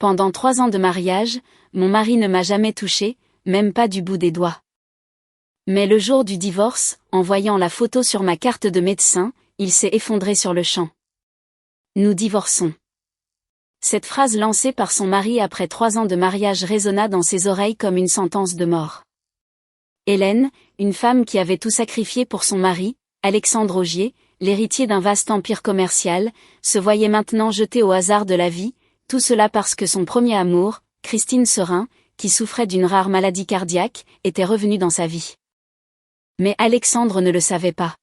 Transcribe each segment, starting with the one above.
Pendant 3 ans de mariage, mon mari ne m'a jamais touchée, même pas du bout des doigts. Mais le jour du divorce, en voyant la photo sur ma carte de médecin, il s'est effondré sur le champ. Nous divorçons. Cette phrase lancée par son mari après 3 ans de mariage résonna dans ses oreilles comme une sentence de mort. Hélène, une femme qui avait tout sacrifié pour son mari, Alexandre Augier, l'héritier d'un vaste empire commercial, se voyait maintenant jetée au hasard de la vie, tout cela parce que son premier amour, Christine Serin, qui souffrait d'une rare maladie cardiaque, était revenue dans sa vie. Mais Alexandre ne le savait pas.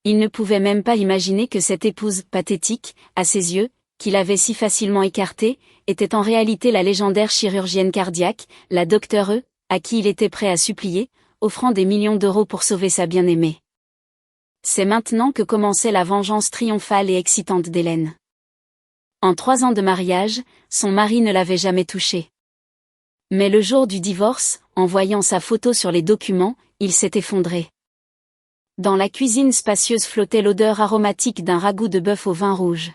Il ne pouvait même pas imaginer que cette épouse pathétique, à ses yeux, qu'il avait si facilement écartée, était en réalité la légendaire chirurgienne cardiaque, la Dr E, à qui il était prêt à supplier, offrant des millions d'euros pour sauver sa bien-aimée. C'est maintenant que commençait la vengeance triomphale et excitante d'Hélène. En 3 ans de mariage, son mari ne l'avait jamais touchée. Mais le jour du divorce, en voyant sa photo sur les documents, il s'est effondré. Dans la cuisine spacieuse flottait l'odeur aromatique d'un ragoût de bœuf au vin rouge.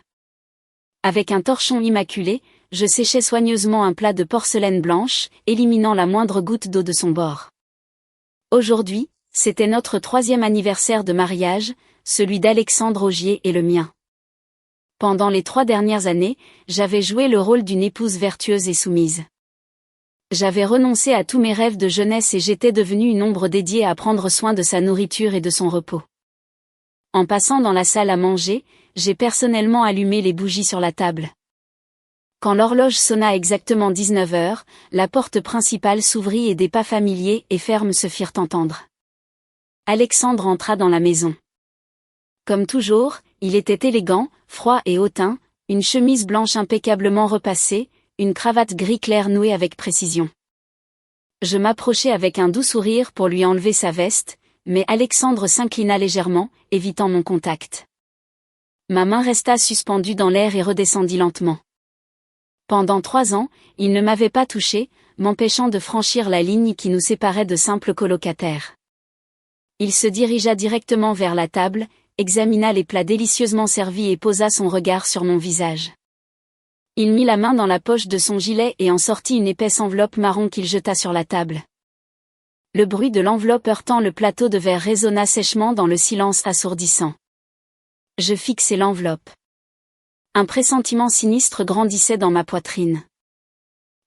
Avec un torchon immaculé, je séchais soigneusement un plat de porcelaine blanche, éliminant la moindre goutte d'eau de son bord. Aujourd'hui, c'était notre 3e anniversaire de mariage, celui d'Alexandre Augier et le mien. Pendant les 3 dernières années, j'avais joué le rôle d'une épouse vertueuse et soumise. J'avais renoncé à tous mes rêves de jeunesse et j'étais devenue une ombre dédiée à prendre soin de sa nourriture et de son repos. En passant dans la salle à manger, j'ai personnellement allumé les bougies sur la table. Quand l'horloge sonna exactement 19 heures, la porte principale s'ouvrit et des pas familiers et fermes se firent entendre. Alexandre entra dans la maison. Comme toujours, il était élégant, froid et hautain, une chemise blanche impeccablement repassée, une cravate gris clair nouée avec précision. Je m'approchai avec un doux sourire pour lui enlever sa veste, mais Alexandre s'inclina légèrement, évitant mon contact. Ma main resta suspendue dans l'air et redescendit lentement. Pendant 3 ans, il ne m'avait pas touché, m'empêchant de franchir la ligne qui nous séparait de simples colocataires. Il se dirigea directement vers la table, examina les plats délicieusement servis et posa son regard sur mon visage. Il mit la main dans la poche de son gilet et en sortit une épaisse enveloppe marron qu'il jeta sur la table. Le bruit de l'enveloppe heurtant le plateau de verre résonna sèchement dans le silence assourdissant. Je fixai l'enveloppe. Un pressentiment sinistre grandissait dans ma poitrine.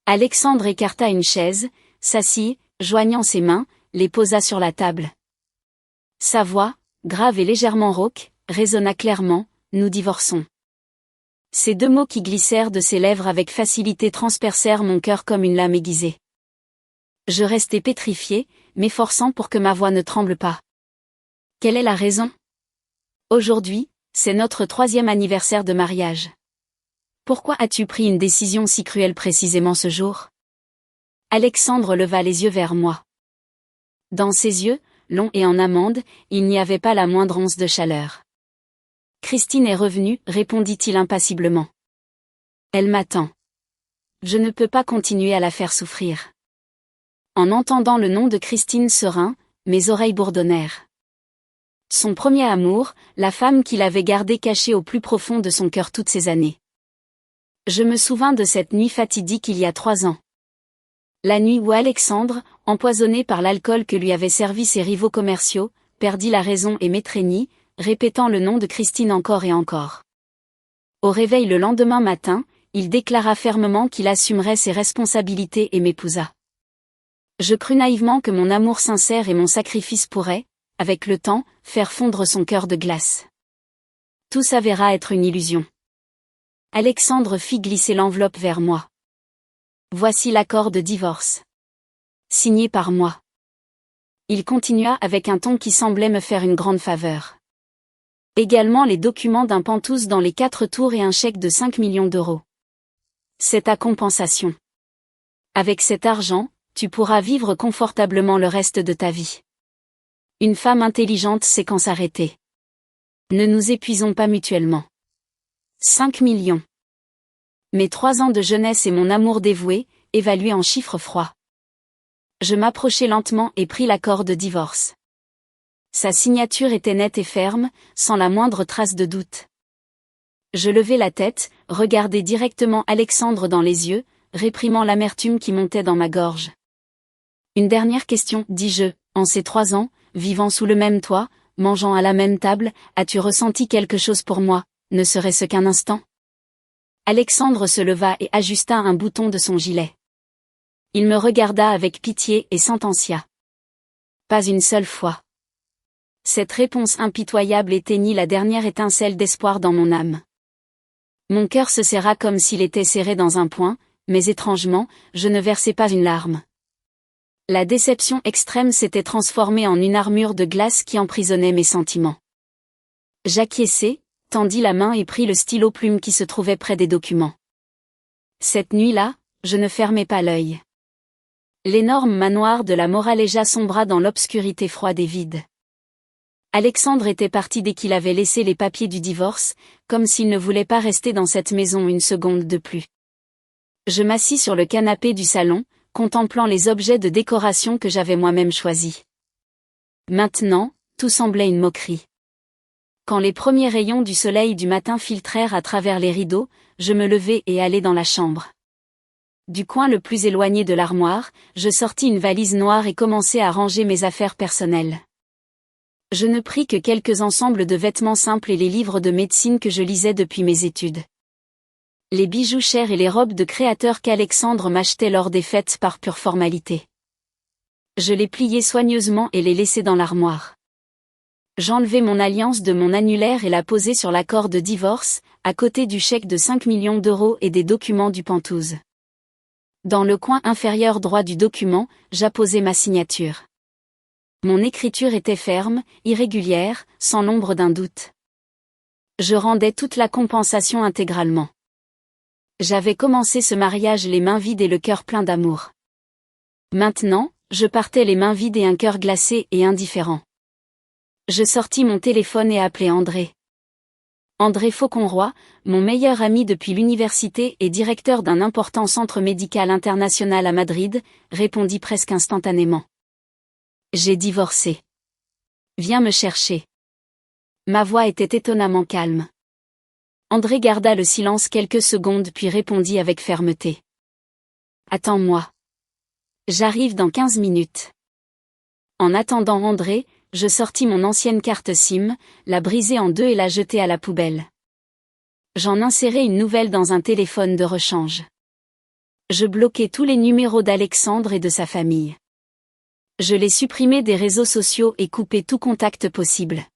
Alexandre écarta une chaise, s'assit, joignant ses mains, les posa sur la table. Sa voix, grave et légèrement rauque, résonna clairement, « Nous divorçons ». Ces 2 mots qui glissèrent de ses lèvres avec facilité transpercèrent mon cœur comme une lame aiguisée. Je restai pétrifié, m'efforçant pour que ma voix ne tremble pas. Quelle est la raison? Aujourd'hui, c'est notre 3e anniversaire de mariage. Pourquoi as-tu pris une décision si cruelle précisément ce jour? Alexandre leva les yeux vers moi. Dans ses yeux, longs et en amande, il n'y avait pas la moindre once de chaleur. Christine est revenue, répondit-il impassiblement. Elle m'attend. Je ne peux pas continuer à la faire souffrir. En entendant le nom de Christine Serin, mes oreilles bourdonnèrent. Son premier amour, la femme qu'il avait gardée cachée au plus profond de son cœur toutes ces années. Je me souvins de cette nuit fatidique il y a 3 ans. La nuit où Alexandre, empoisonné par l'alcool que lui avaient servi ses rivaux commerciaux, perdit la raison et m'étreignit, répétant le nom de Christine encore et encore. Au réveil le lendemain matin, il déclara fermement qu'il assumerait ses responsabilités et m'épousa. Je crus naïvement que mon amour sincère et mon sacrifice pourraient, avec le temps, faire fondre son cœur de glace. Tout s'avéra être une illusion. Alexandre fit glisser l'enveloppe vers moi. Voici l'accord de divorce. Signé par moi. Il continua avec un ton qui semblait me faire une grande faveur. Également les documents d'un pantouse dans les 4 tours et un chèque de 5 millions d'euros. C'est ta compensation. Avec cet argent, tu pourras vivre confortablement le reste de ta vie. Une femme intelligente sait quand s'arrêter. Ne nous épuisons pas mutuellement. 5 millions. Mes 3 ans de jeunesse et mon amour dévoué, évalués en chiffres froids. Je m'approchai lentement et pris l'accord de divorce. Sa signature était nette et ferme, sans la moindre trace de doute. Je levai la tête, regardai directement Alexandre dans les yeux, réprimant l'amertume qui montait dans ma gorge. Une dernière question, dis-je, en ces 3 ans, vivant sous le même toit, mangeant à la même table, as-tu ressenti quelque chose pour moi, ne serait-ce qu'un instant? Alexandre se leva et ajusta un bouton de son gilet. Il me regarda avec pitié et sentencia. Pas une seule fois. Cette réponse impitoyable éteignit la dernière étincelle d'espoir dans mon âme. Mon cœur se serra comme s'il était serré dans un poing, mais étrangement, je ne versai pas une larme. La déception extrême s'était transformée en une armure de glace qui emprisonnait mes sentiments. J'acquiesçai, tendis la main et pris le stylo-plume qui se trouvait près des documents. Cette nuit-là, je ne fermai pas l'œil. L'énorme manoir de la Moraleja sombra dans l'obscurité froide et vide. Alexandre était parti dès qu'il avait laissé les papiers du divorce, comme s'il ne voulait pas rester dans cette maison une seconde de plus. Je m'assis sur le canapé du salon, contemplant les objets de décoration que j'avais moi-même choisis. Maintenant, tout semblait une moquerie. Quand les premiers rayons du soleil du matin filtrèrent à travers les rideaux, je me levai et allai dans la chambre. Du coin le plus éloigné de l'armoire, je sortis une valise noire et commençai à ranger mes affaires personnelles. Je ne pris que quelques ensembles de vêtements simples et les livres de médecine que je lisais depuis mes études. Les bijoux chers et les robes de créateurs qu'Alexandre m'achetait lors des fêtes par pure formalité. Je les pliai soigneusement et les laissai dans l'armoire. J'enlevai mon alliance de mon annulaire et la posai sur l'accord de divorce, à côté du chèque de 5 millions d'euros et des documents du Penthouse. Dans le coin inférieur droit du document, j'apposai ma signature. Mon écriture était ferme, irrégulière, sans l'ombre d'un doute. Je rendais toute la compensation intégralement. J'avais commencé ce mariage les mains vides et le cœur plein d'amour. Maintenant, je partais les mains vides et un cœur glacé et indifférent. Je sortis mon téléphone et appelai André. André Fauconroy, mon meilleur ami depuis l'université et directeur d'un important centre médical international à Madrid, répondit presque instantanément. J'ai divorcé. Viens me chercher. Ma voix était étonnamment calme. André garda le silence quelques secondes puis répondit avec fermeté. Attends-moi. J'arrive dans 15 minutes. En attendant André, je sortis mon ancienne carte SIM, la brisai en 2 et la jetai à la poubelle. J'en insérai une nouvelle dans un téléphone de rechange. Je bloquai tous les numéros d'Alexandre et de sa famille. Je les supprimai des réseaux sociaux et coupai tout contact possible.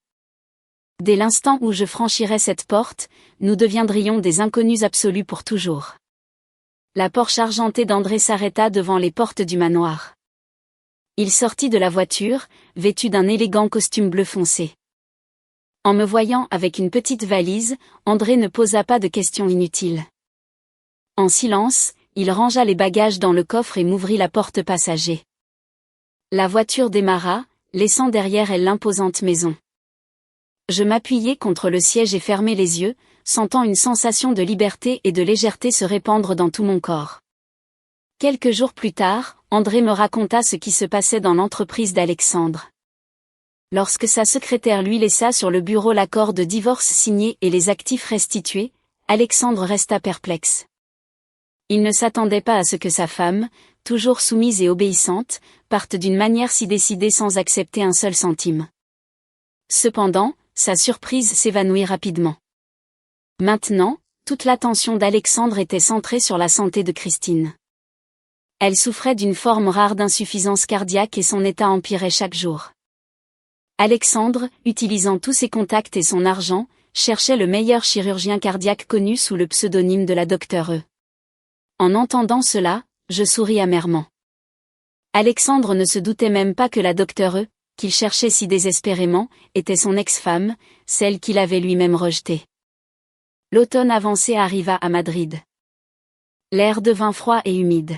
Dès l'instant où je franchirais cette porte, nous deviendrions des inconnus absolus pour toujours. La Porsche argentée d'André s'arrêta devant les portes du manoir. Il sortit de la voiture, vêtu d'un élégant costume bleu foncé. En me voyant avec une petite valise, André ne posa pas de questions inutiles. En silence, il rangea les bagages dans le coffre et m'ouvrit la porte passager. La voiture démarra, laissant derrière elle l'imposante maison. Je m'appuyai contre le siège et fermai les yeux, sentant une sensation de liberté et de légèreté se répandre dans tout mon corps. Quelques jours plus tard, André me raconta ce qui se passait dans l'entreprise d'Alexandre. Lorsque sa secrétaire lui laissa sur le bureau l'accord de divorce signé et les actifs restitués, Alexandre resta perplexe. Il ne s'attendait pas à ce que sa femme, toujours soumise et obéissante, parte d'une manière si décidée sans accepter un seul centime. Cependant, sa surprise s'évanouit rapidement. Maintenant, toute l'attention d'Alexandre était centrée sur la santé de Christine. Elle souffrait d'une forme rare d'insuffisance cardiaque et son état empirait chaque jour. Alexandre, utilisant tous ses contacts et son argent, cherchait le meilleur chirurgien cardiaque connu sous le pseudonyme de la Dr. E. En entendant cela, je souris amèrement. Alexandre ne se doutait même pas que la Dr. E, qu'il cherchait si désespérément, était son ex-femme, celle qu'il avait lui-même rejetée. L'automne avancé arriva à Madrid. L'air devint froid et humide.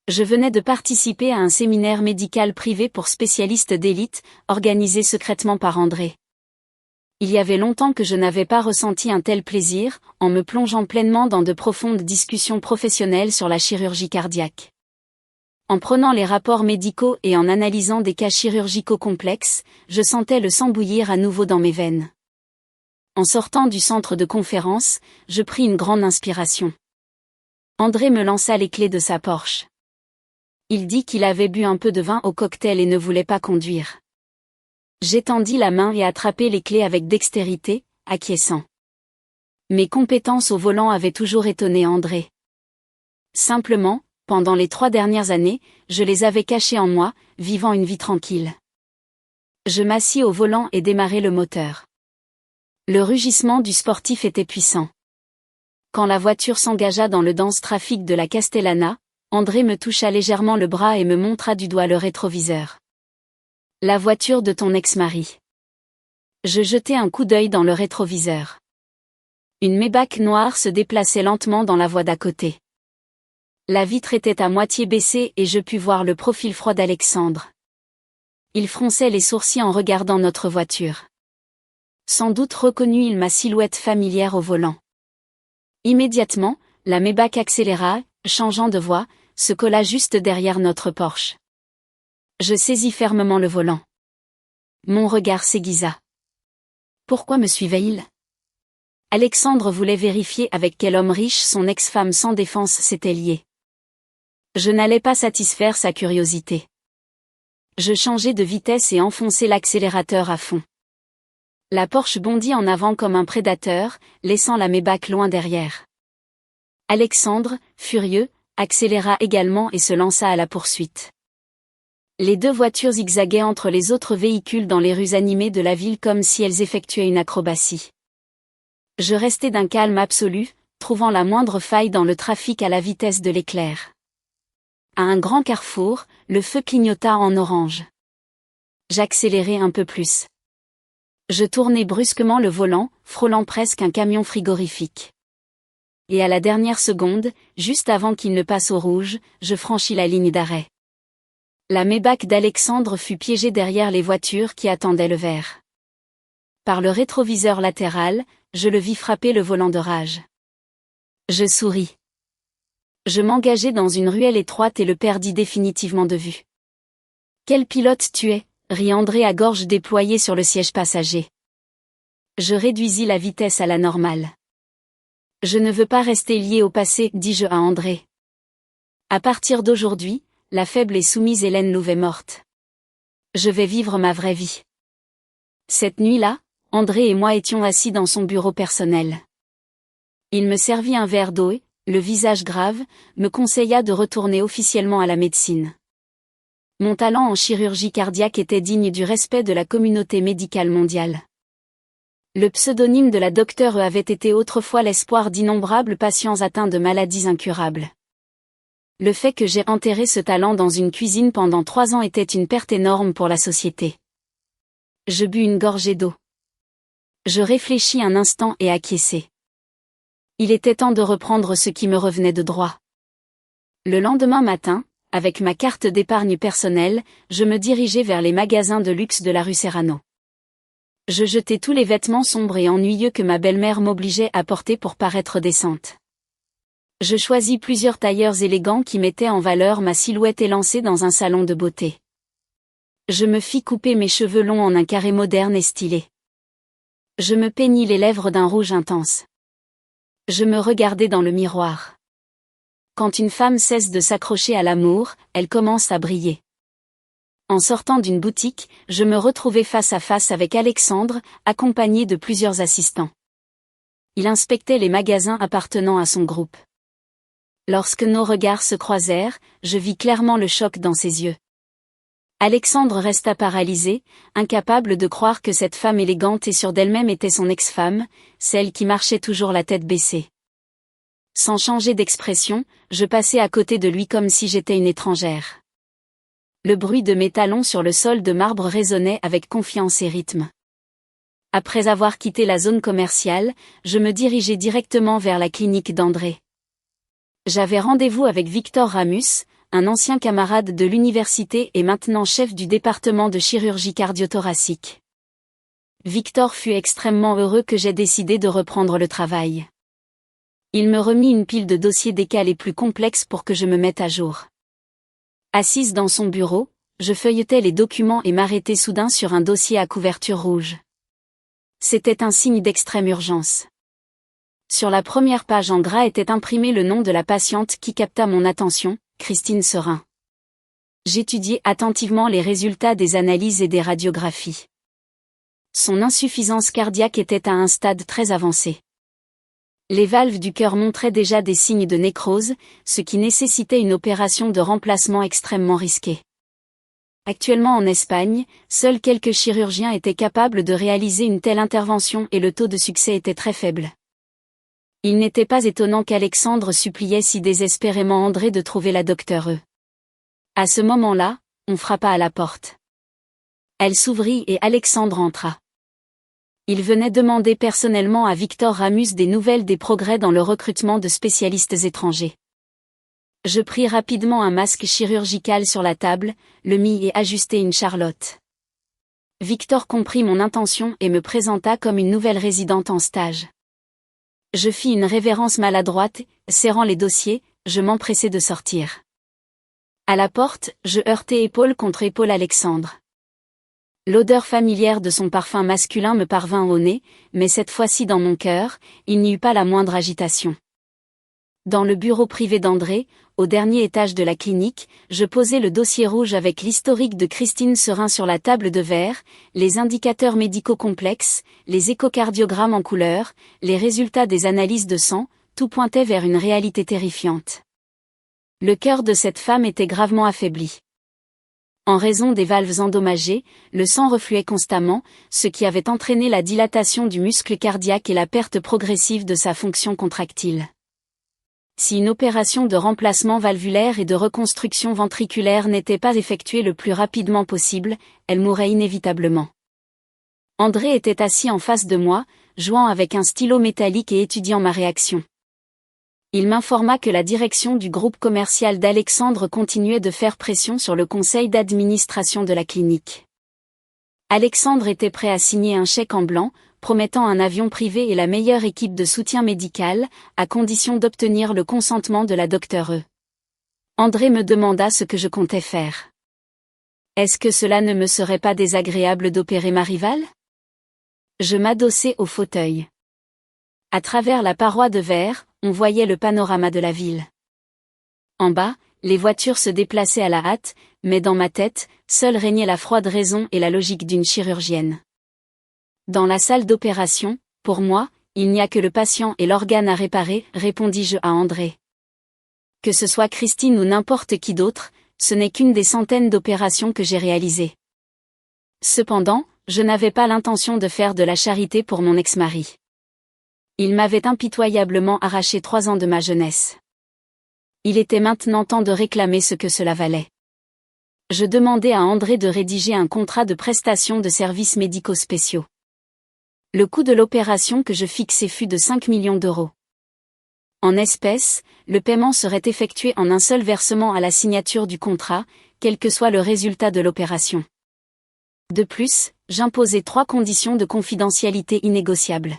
Je venais de participer à un séminaire médical privé pour spécialistes d'élite, organisé secrètement par André. Il y avait longtemps que je n'avais pas ressenti un tel plaisir, en me plongeant pleinement dans de profondes discussions professionnelles sur la chirurgie cardiaque. En prenant les rapports médicaux et en analysant des cas chirurgicaux complexes, je sentais le sang bouillir à nouveau dans mes veines. En sortant du centre de conférence, je pris une grande inspiration. André me lança les clés de sa Porsche. Il dit qu'il avait bu un peu de vin au cocktail et ne voulait pas conduire. J'étendis la main et attrapai les clés avec dextérité, acquiesçant. Mes compétences au volant avaient toujours étonné André. Simplement, pendant les 3 dernières années, je les avais cachées en moi, vivant une vie tranquille. Je m'assis au volant et démarrai le moteur. Le rugissement du sportif était puissant. Quand la voiture s'engagea dans le dense trafic de la Castellana, André me toucha légèrement le bras et me montra du doigt le rétroviseur. La voiture de ton ex-mari. Je jetai un coup d'œil dans le rétroviseur. Une Maybach noire se déplaçait lentement dans la voie d'à côté. La vitre était à moitié baissée et je pus voir le profil froid d'Alexandre. Il fronçait les sourcils en regardant notre voiture. Sans doute reconnut-il ma silhouette familière au volant. Immédiatement, la Maybach accéléra, changeant de voie, se colla juste derrière notre Porsche. Je saisis fermement le volant. Mon regard s'aiguisa. Pourquoi me suivait-il ? Alexandre voulait vérifier avec quel homme riche son ex-femme sans défense s'était liée. Je n'allais pas satisfaire sa curiosité. Je changeai de vitesse et enfonçai l'accélérateur à fond. La Porsche bondit en avant comme un prédateur, laissant la Maybach loin derrière. Alexandre, furieux, accéléra également et se lança à la poursuite. Les 2 voitures zigzaguaient entre les autres véhicules dans les rues animées de la ville comme si elles effectuaient une acrobatie. Je restai d'un calme absolu, trouvant la moindre faille dans le trafic à la vitesse de l'éclair. À un grand carrefour, le feu clignota en orange. J'accélérai un peu plus. Je tournai brusquement le volant, frôlant presque un camion frigorifique. Et à la dernière seconde, juste avant qu'il ne passe au rouge, je franchis la ligne d'arrêt. La Maybach d'Alexandre fut piégée derrière les voitures qui attendaient le vert. Par le rétroviseur latéral, je le vis frapper le volant de rage. Je souris. Je m'engageai dans une ruelle étroite et le perdis définitivement de vue. Quel pilote tu es, rit André à gorge déployée sur le siège passager. Je réduisis la vitesse à la normale. Je ne veux pas rester lié au passé, dis-je à André. À partir d'aujourd'hui, la faible et soumise Hélène Louve est morte. Je vais vivre ma vraie vie. Cette nuit-là, André et moi étions assis dans son bureau personnel. Il me servit un verre d'eau et, le visage grave, me conseilla de retourner officiellement à la médecine. Mon talent en chirurgie cardiaque était digne du respect de la communauté médicale mondiale. Le pseudonyme de la docteure avait été autrefois l'espoir d'innombrables patients atteints de maladies incurables. Le fait que j'ai enterré ce talent dans une cuisine pendant 3 ans était une perte énorme pour la société. Je bus une gorgée d'eau. Je réfléchis un instant et acquiesçai. Il était temps de reprendre ce qui me revenait de droit. Le lendemain matin, avec ma carte d'épargne personnelle, je me dirigeai vers les magasins de luxe de la rue Serrano. Je jetai tous les vêtements sombres et ennuyeux que ma belle-mère m'obligeait à porter pour paraître décente. Je choisis plusieurs tailleurs élégants qui mettaient en valeur ma silhouette élancée dans un salon de beauté. Je me fis couper mes cheveux longs en un carré moderne et stylé. Je me peignis les lèvres d'un rouge intense. Je me regardai dans le miroir. Quand une femme cesse de s'accrocher à l'amour, elle commence à briller. En sortant d'une boutique, je me retrouvai face à face avec Alexandre, accompagné de plusieurs assistants. Il inspectait les magasins appartenant à son groupe. Lorsque nos regards se croisèrent, je vis clairement le choc dans ses yeux. Alexandre resta paralysé, incapable de croire que cette femme élégante et sûre d'elle-même était son ex-femme, celle qui marchait toujours la tête baissée. Sans changer d'expression, je passai à côté de lui comme si j'étais une étrangère. Le bruit de mes talons sur le sol de marbre résonnait avec confiance et rythme. Après avoir quitté la zone commerciale, je me dirigeai directement vers la clinique d'André. J'avais rendez-vous avec Victor Ramus, un ancien camarade de l'université et maintenant chef du département de chirurgie cardio-thoracique. Victor fut extrêmement heureux que j'aie décidé de reprendre le travail. Il me remit une pile de dossiers décalés plus complexes pour que je me mette à jour. Assise dans son bureau, je feuilletais les documents et m'arrêtai soudain sur un dossier à couverture rouge. C'était un signe d'extrême urgence. Sur la première page en gras était imprimé le nom de la patiente qui capta mon attention, Christine Serin. J'étudiai attentivement les résultats des analyses et des radiographies. Son insuffisance cardiaque était à un stade très avancé. Les valves du cœur montraient déjà des signes de nécrose, ce qui nécessitait une opération de remplacement extrêmement risquée. Actuellement en Espagne, seuls quelques chirurgiens étaient capables de réaliser une telle intervention et le taux de succès était très faible. Il n'était pas étonnant qu'Alexandre suppliait si désespérément André de trouver la docteure E. À ce moment-là, on frappa à la porte. Elle s'ouvrit et Alexandre entra. Il venait demander personnellement à Victor Ramus des nouvelles des progrès dans le recrutement de spécialistes étrangers. Je pris rapidement un masque chirurgical sur la table, le mis et ajustai une charlotte. Victor comprit mon intention et me présenta comme une nouvelle résidente en stage. Je fis une révérence maladroite, serrant les dossiers, je m'empressai de sortir. À la porte, je heurtai épaule contre épaule Alexandre. L'odeur familière de son parfum masculin me parvint au nez, mais cette fois-ci dans mon cœur, il n'y eut pas la moindre agitation. Dans le bureau privé d'André, au dernier étage de la clinique, je posai le dossier rouge avec l'historique de Christine Serin sur la table de verre, les indicateurs médicaux complexes, les échocardiogrammes en couleur, les résultats des analyses de sang, tout pointait vers une réalité terrifiante. Le cœur de cette femme était gravement affaibli. En raison des valves endommagées, le sang refluait constamment, ce qui avait entraîné la dilatation du muscle cardiaque et la perte progressive de sa fonction contractile. Si une opération de remplacement valvulaire et de reconstruction ventriculaire n'était pas effectuée le plus rapidement possible, elle mourrait inévitablement. André était assis en face de moi, jouant avec un stylo métallique et étudiant ma réaction. Il m'informa que la direction du groupe commercial d'Alexandre continuait de faire pression sur le conseil d'administration de la clinique. Alexandre était prêt à signer un chèque en blanc, promettant un avion privé et la meilleure équipe de soutien médical, à condition d'obtenir le consentement de la docteure E. André me demanda ce que je comptais faire. Est-ce que cela ne me serait pas désagréable d'opérer ma rivale ? Je m'adossai au fauteuil. À travers la paroi de verre, on voyait le panorama de la ville. En bas, les voitures se déplaçaient à la hâte, mais dans ma tête, seule régnait la froide raison et la logique d'une chirurgienne. Dans la salle d'opération, pour moi, il n'y a que le patient et l'organe à réparer, répondis-je à André. Que ce soit Christine ou n'importe qui d'autre, ce n'est qu'une des centaines d'opérations que j'ai réalisées. Cependant, je n'avais pas l'intention de faire de la charité pour mon ex-mari. Il m'avait impitoyablement arraché 3 ans de ma jeunesse. Il était maintenant temps de réclamer ce que cela valait. Je demandai à André de rédiger un contrat de prestation de services médicaux spéciaux. Le coût de l'opération que je fixai fut de 5 millions d'euros. En espèces, le paiement serait effectué en un seul versement à la signature du contrat, quel que soit le résultat de l'opération. De plus, j'imposai 3 conditions de confidentialité innégociables.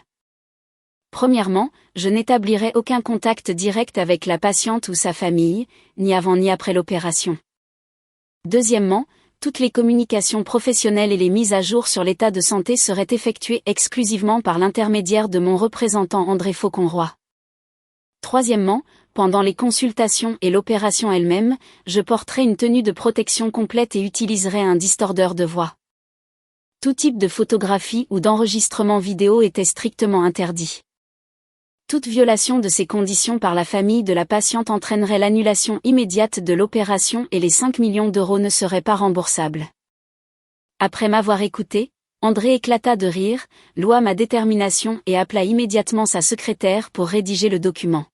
Premièrement, je n'établirai aucun contact direct avec la patiente ou sa famille, ni avant ni après l'opération. Deuxièmement, toutes les communications professionnelles et les mises à jour sur l'état de santé seraient effectuées exclusivement par l'intermédiaire de mon représentant André Fauconroy. Troisièmement, pendant les consultations et l'opération elle-même, je porterai une tenue de protection complète et utiliserai un distordeur de voix. Tout type de photographie ou d'enregistrement vidéo était strictement interdit. Toute violation de ces conditions par la famille de la patiente entraînerait l'annulation immédiate de l'opération et les 5 millions d'euros ne seraient pas remboursables. Après m'avoir écouté, André éclata de rire, loua ma détermination et appela immédiatement sa secrétaire pour rédiger le document.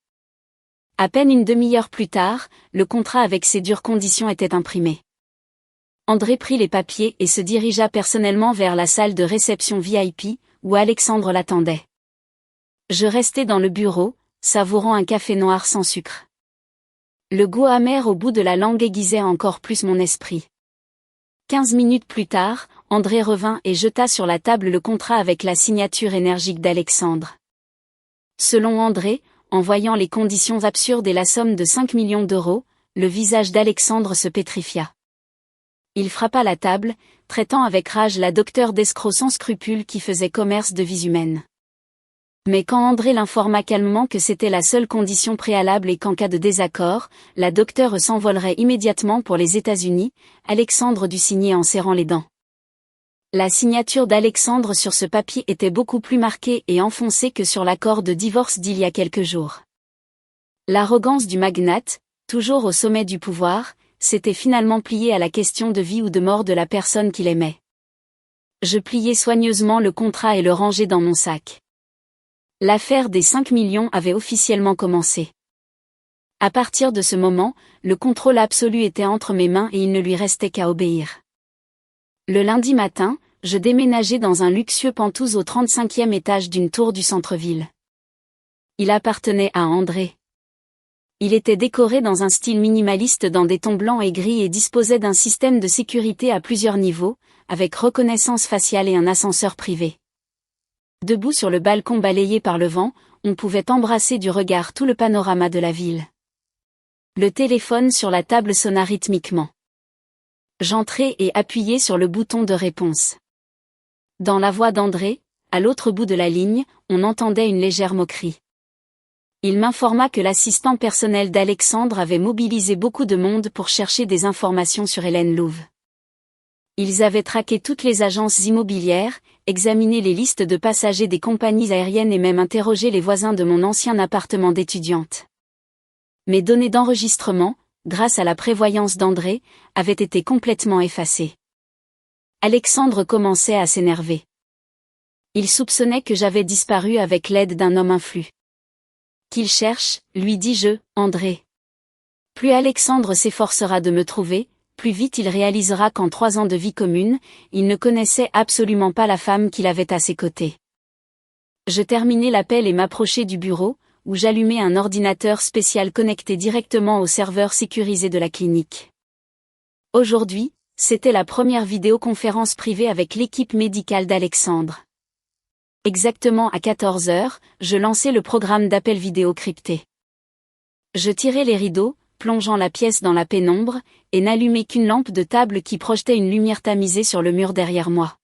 À peine une demi-heure plus tard, le contrat avec ces dures conditions était imprimé. André prit les papiers et se dirigea personnellement vers la salle de réception VIP, où Alexandre l'attendait. Je restai dans le bureau, savourant un café noir sans sucre. Le goût amer au bout de la langue aiguisait encore plus mon esprit. 15 minutes plus tard, André revint et jeta sur la table le contrat avec la signature énergique d'Alexandre. Selon André, en voyant les conditions absurdes et la somme de 5 millions d'euros, le visage d'Alexandre se pétrifia. Il frappa la table, traitant avec rage la docteure d'escroc sans scrupules qui faisait commerce de vies humaines. Mais quand André l'informa calmement que c'était la seule condition préalable et qu'en cas de désaccord, la docteure s'envolerait immédiatement pour les États-Unis, Alexandre dut signer en serrant les dents. La signature d'Alexandre sur ce papier était beaucoup plus marquée et enfoncée que sur l'accord de divorce d'il y a quelques jours. L'arrogance du magnate, toujours au sommet du pouvoir, s'était finalement pliée à la question de vie ou de mort de la personne qu'il aimait. Je pliai soigneusement le contrat et le rangeai dans mon sac. L'affaire des 5 millions avait officiellement commencé. À partir de ce moment, le contrôle absolu était entre mes mains et il ne lui restait qu'à obéir. Le lundi matin, je déménageai dans un luxueux penthouse au 35e étage d'une tour du centre-ville. Il appartenait à André. Il était décoré dans un style minimaliste dans des tons blancs et gris et disposait d'un système de sécurité à plusieurs niveaux, avec reconnaissance faciale et un ascenseur privé. Debout sur le balcon balayé par le vent, on pouvait embrasser du regard tout le panorama de la ville. Le téléphone sur la table sonna rythmiquement. J'entrai et appuyai sur le bouton de réponse. Dans la voix d'André, à l'autre bout de la ligne, on entendait une légère moquerie. Il m'informa que l'assistant personnel d'Alexandre avait mobilisé beaucoup de monde pour chercher des informations sur Hélène Louve. Ils avaient traqué toutes les agences immobilières, examiné les listes de passagers des compagnies aériennes et même interrogé les voisins de mon ancien appartement d'étudiante. Mes données d'enregistrement, grâce à la prévoyance d'André, avaient été complètement effacées. Alexandre commençait à s'énerver. Il soupçonnait que j'avais disparu avec l'aide d'un homme influent. Qu'il cherche, lui dis-je, André. Plus Alexandre s'efforcera de me trouver, plus vite il réalisera qu'en 3 ans de vie commune, il ne connaissait absolument pas la femme qu'il avait à ses côtés. Je terminai l'appel et m'approchai du bureau, où j'allumai un ordinateur spécial connecté directement au serveur sécurisé de la clinique. Aujourd'hui, c'était la première vidéoconférence privée avec l'équipe médicale d'Alexandre. Exactement à 14 heures, je lançai le programme d'appel vidéo crypté. Je tirai les rideaux, plongeant la pièce dans la pénombre, et n'allumai qu'une lampe de table qui projetait une lumière tamisée sur le mur derrière moi.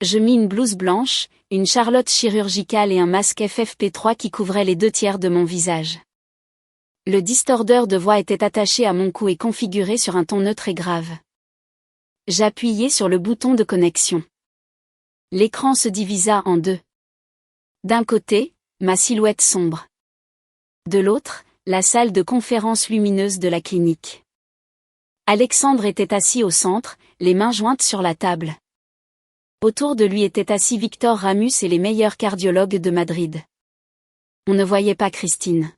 Je mis une blouse blanche, une charlotte chirurgicale et un masque FFP3 qui couvrait les 2/3 de mon visage. Le distordeur de voix était attaché à mon cou et configuré sur un ton neutre et grave. J'appuyai sur le bouton de connexion. L'écran se divisa en deux. D'un côté, ma silhouette sombre. De l'autre, la salle de conférence lumineuse de la clinique. Alexandre était assis au centre, les mains jointes sur la table. Autour de lui étaient assis Victor Ramus et les meilleurs cardiologues de Madrid. On ne voyait pas Christine.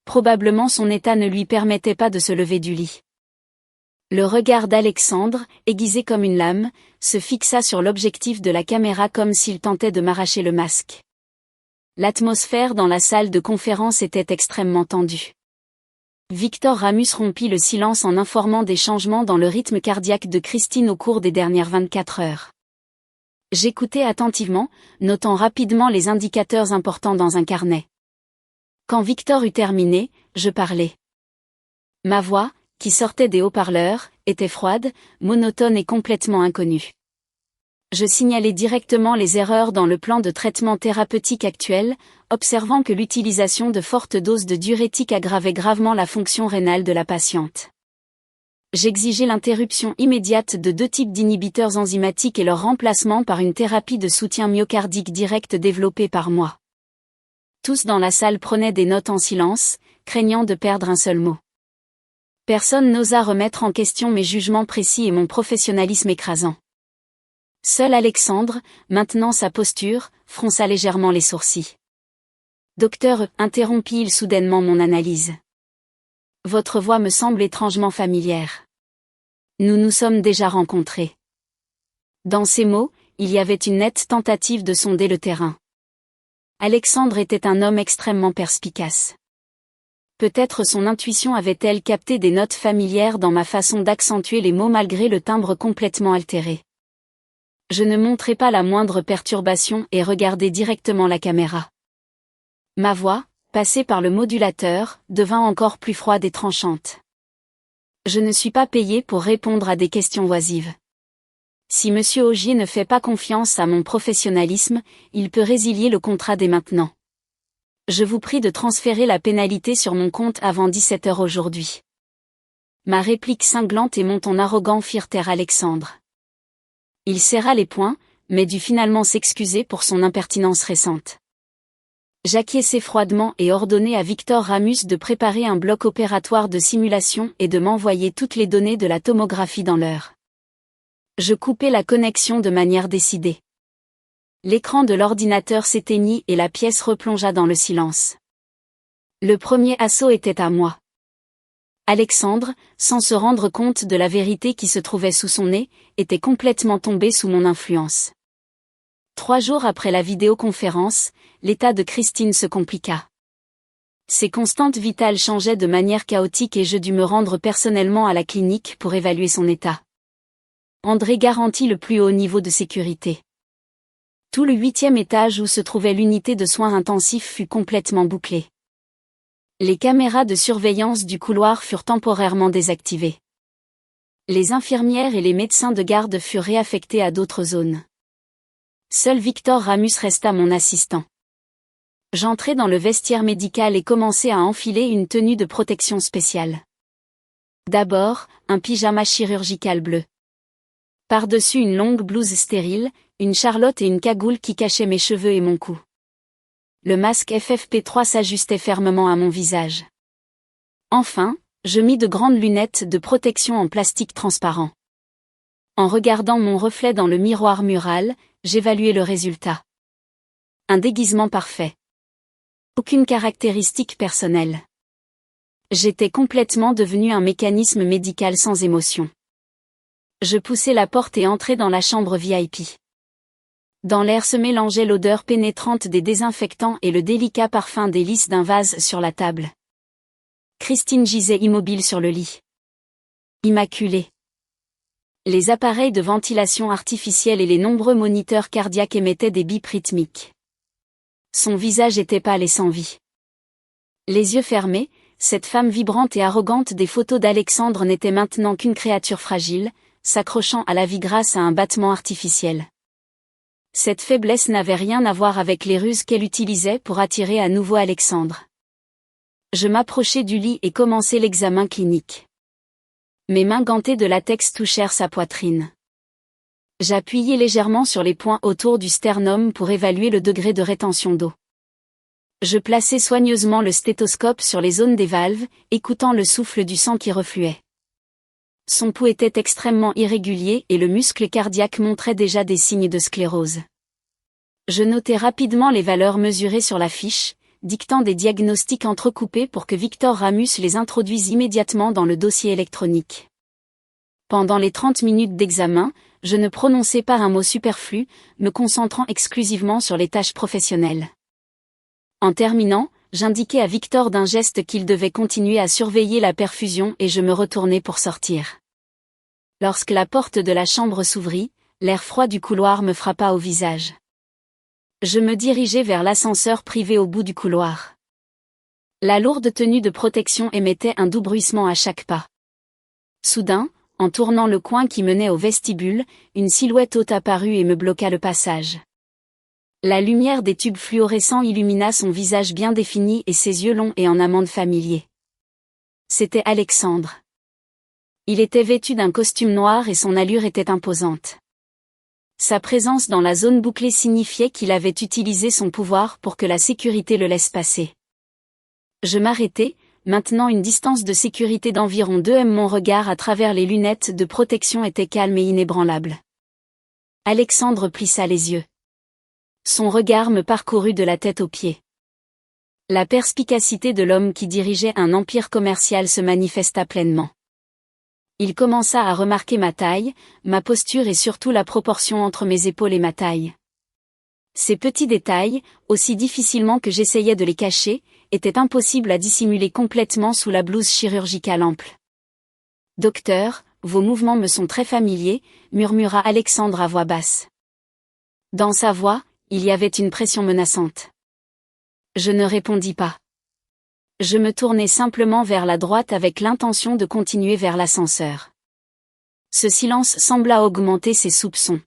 Probablement son état ne lui permettait pas de se lever du lit. Le regard d'Alexandre, aiguisé comme une lame, se fixa sur l'objectif de la caméra comme s'il tentait de m'arracher le masque. L'atmosphère dans la salle de conférence était extrêmement tendue. Victor Ramus rompit le silence en informant des changements dans le rythme cardiaque de Christine au cours des dernières 24 heures. J'écoutais attentivement, notant rapidement les indicateurs importants dans un carnet. Quand Victor eut terminé, je parlais. Ma voix, qui sortait des haut-parleurs, était froide, monotone et complètement inconnue. Je signalais directement les erreurs dans le plan de traitement thérapeutique actuel, observant que l'utilisation de fortes doses de diurétiques aggravait gravement la fonction rénale de la patiente. J'exigeais l'interruption immédiate de 2 types d'inhibiteurs enzymatiques et leur remplacement par une thérapie de soutien myocardique direct développée par moi. Tous dans la salle prenaient des notes en silence, craignant de perdre un seul mot. Personne n'osa remettre en question mes jugements précis et mon professionnalisme écrasant. Seul Alexandre, maintenant sa posture, fronça légèrement les sourcils. « Docteur, interrompit-il soudainement mon analyse. Votre voix me semble étrangement familière. Nous nous sommes déjà rencontrés. » Dans ces mots, il y avait une nette tentative de sonder le terrain. Alexandre était un homme extrêmement perspicace. Peut-être son intuition avait-elle capté des notes familières dans ma façon d'accentuer les mots malgré le timbre complètement altéré. Je ne montrai pas la moindre perturbation et regardai directement la caméra. Ma voix, passée par le modulateur, devint encore plus froide et tranchante. Je ne suis pas payé pour répondre à des questions oisives. Si Monsieur Augier ne fait pas confiance à mon professionnalisme, il peut résilier le contrat dès maintenant. Je vous prie de transférer la pénalité sur mon compte avant 17 heures aujourd'hui. Ma réplique cinglante et mon ton arrogant firent taire Alexandre. Il serra les poings, mais dut finalement s'excuser pour son impertinence récente. J'acquiesçai froidement et ordonnai à Victor Ramus de préparer un bloc opératoire de simulation et de m'envoyer toutes les données de la tomographie dans l'heure. Je coupai la connexion de manière décidée. L'écran de l'ordinateur s'éteignit et la pièce replongea dans le silence. Le premier assaut était à moi. Alexandre, sans se rendre compte de la vérité qui se trouvait sous son nez, était complètement tombé sous mon influence. 3 jours après la vidéoconférence, l'état de Christine se compliqua. Ses constantes vitales changeaient de manière chaotique et je dus me rendre personnellement à la clinique pour évaluer son état. André garantit le plus haut niveau de sécurité. Tout le 8e étage où se trouvait l'unité de soins intensifs fut complètement bouclé. Les caméras de surveillance du couloir furent temporairement désactivées. Les infirmières et les médecins de garde furent réaffectés à d'autres zones. Seul Victor Ramus resta mon assistant. J'entrai dans le vestiaire médical et commençai à enfiler une tenue de protection spéciale. D'abord, un pyjama chirurgical bleu. Par-dessus une longue blouse stérile, une charlotte et une cagoule qui cachaient mes cheveux et mon cou. Le masque FFP3 s'ajustait fermement à mon visage. Enfin, je mis de grandes lunettes de protection en plastique transparent. En regardant mon reflet dans le miroir mural, j'évaluai le résultat. Un déguisement parfait. Aucune caractéristique personnelle. J'étais complètement devenu un mécanisme médical sans émotion. Je poussai la porte et entrai dans la chambre VIP. Dans l'air se mélangeait l'odeur pénétrante des désinfectants et le délicat parfum des lys d'un vase sur la table. Christine gisait immobile sur le lit. Immaculée. Les appareils de ventilation artificielle et les nombreux moniteurs cardiaques émettaient des bips rythmiques. Son visage était pâle et sans vie. Les yeux fermés, cette femme vibrante et arrogante des photos d'Alexandre n'était maintenant qu'une créature fragile, s'accrochant à la vie grâce à un battement artificiel. Cette faiblesse n'avait rien à voir avec les ruses qu'elle utilisait pour attirer à nouveau Alexandre. Je m'approchai du lit et commençai l'examen clinique. Mes mains gantées de latex touchèrent sa poitrine. J'appuyai légèrement sur les points autour du sternum pour évaluer le degré de rétention d'eau. Je plaçai soigneusement le stéthoscope sur les zones des valves, écoutant le souffle du sang qui refluait. Son pouls était extrêmement irrégulier et le muscle cardiaque montrait déjà des signes de sclérose. Je notai rapidement les valeurs mesurées sur la fiche, dictant des diagnostics entrecoupés pour que Victor Ramus les introduise immédiatement dans le dossier électronique. Pendant les 30 minutes d'examen, je ne prononçai pas un mot superflu, me concentrant exclusivement sur les tâches professionnelles. En terminant, j'indiquai à Victor d'un geste qu'il devait continuer à surveiller la perfusion et je me retournai pour sortir. Lorsque la porte de la chambre s'ouvrit, l'air froid du couloir me frappa au visage. Je me dirigeai vers l'ascenseur privé au bout du couloir. La lourde tenue de protection émettait un doux bruissement à chaque pas. Soudain, en tournant le coin qui menait au vestibule, une silhouette haute apparut et me bloqua le passage. La lumière des tubes fluorescents illumina son visage bien défini et ses yeux longs et en amande familiers. C'était Alexandre. Il était vêtu d'un costume noir et son allure était imposante. Sa présence dans la zone bouclée signifiait qu'il avait utilisé son pouvoir pour que la sécurité le laisse passer. Je m'arrêtai, maintenant une distance de sécurité d'environ 2 m. Mon regard à travers les lunettes de protection était calme et inébranlable. Alexandre plissa les yeux. Son regard me parcourut de la tête aux pieds. La perspicacité de l'homme qui dirigeait un empire commercial se manifesta pleinement. Il commença à remarquer ma taille, ma posture et surtout la proportion entre mes épaules et ma taille. Ces petits détails, aussi difficilement que j'essayais de les cacher, étaient impossibles à dissimuler complètement sous la blouse chirurgicale ample. « Docteur, vos mouvements me sont très familiers », murmura Alexandre à voix basse. Dans sa voix, il y avait une pression menaçante. Je ne répondis pas. Je me tournai simplement vers la droite avec l'intention de continuer vers l'ascenseur. Ce silence sembla augmenter ses soupçons.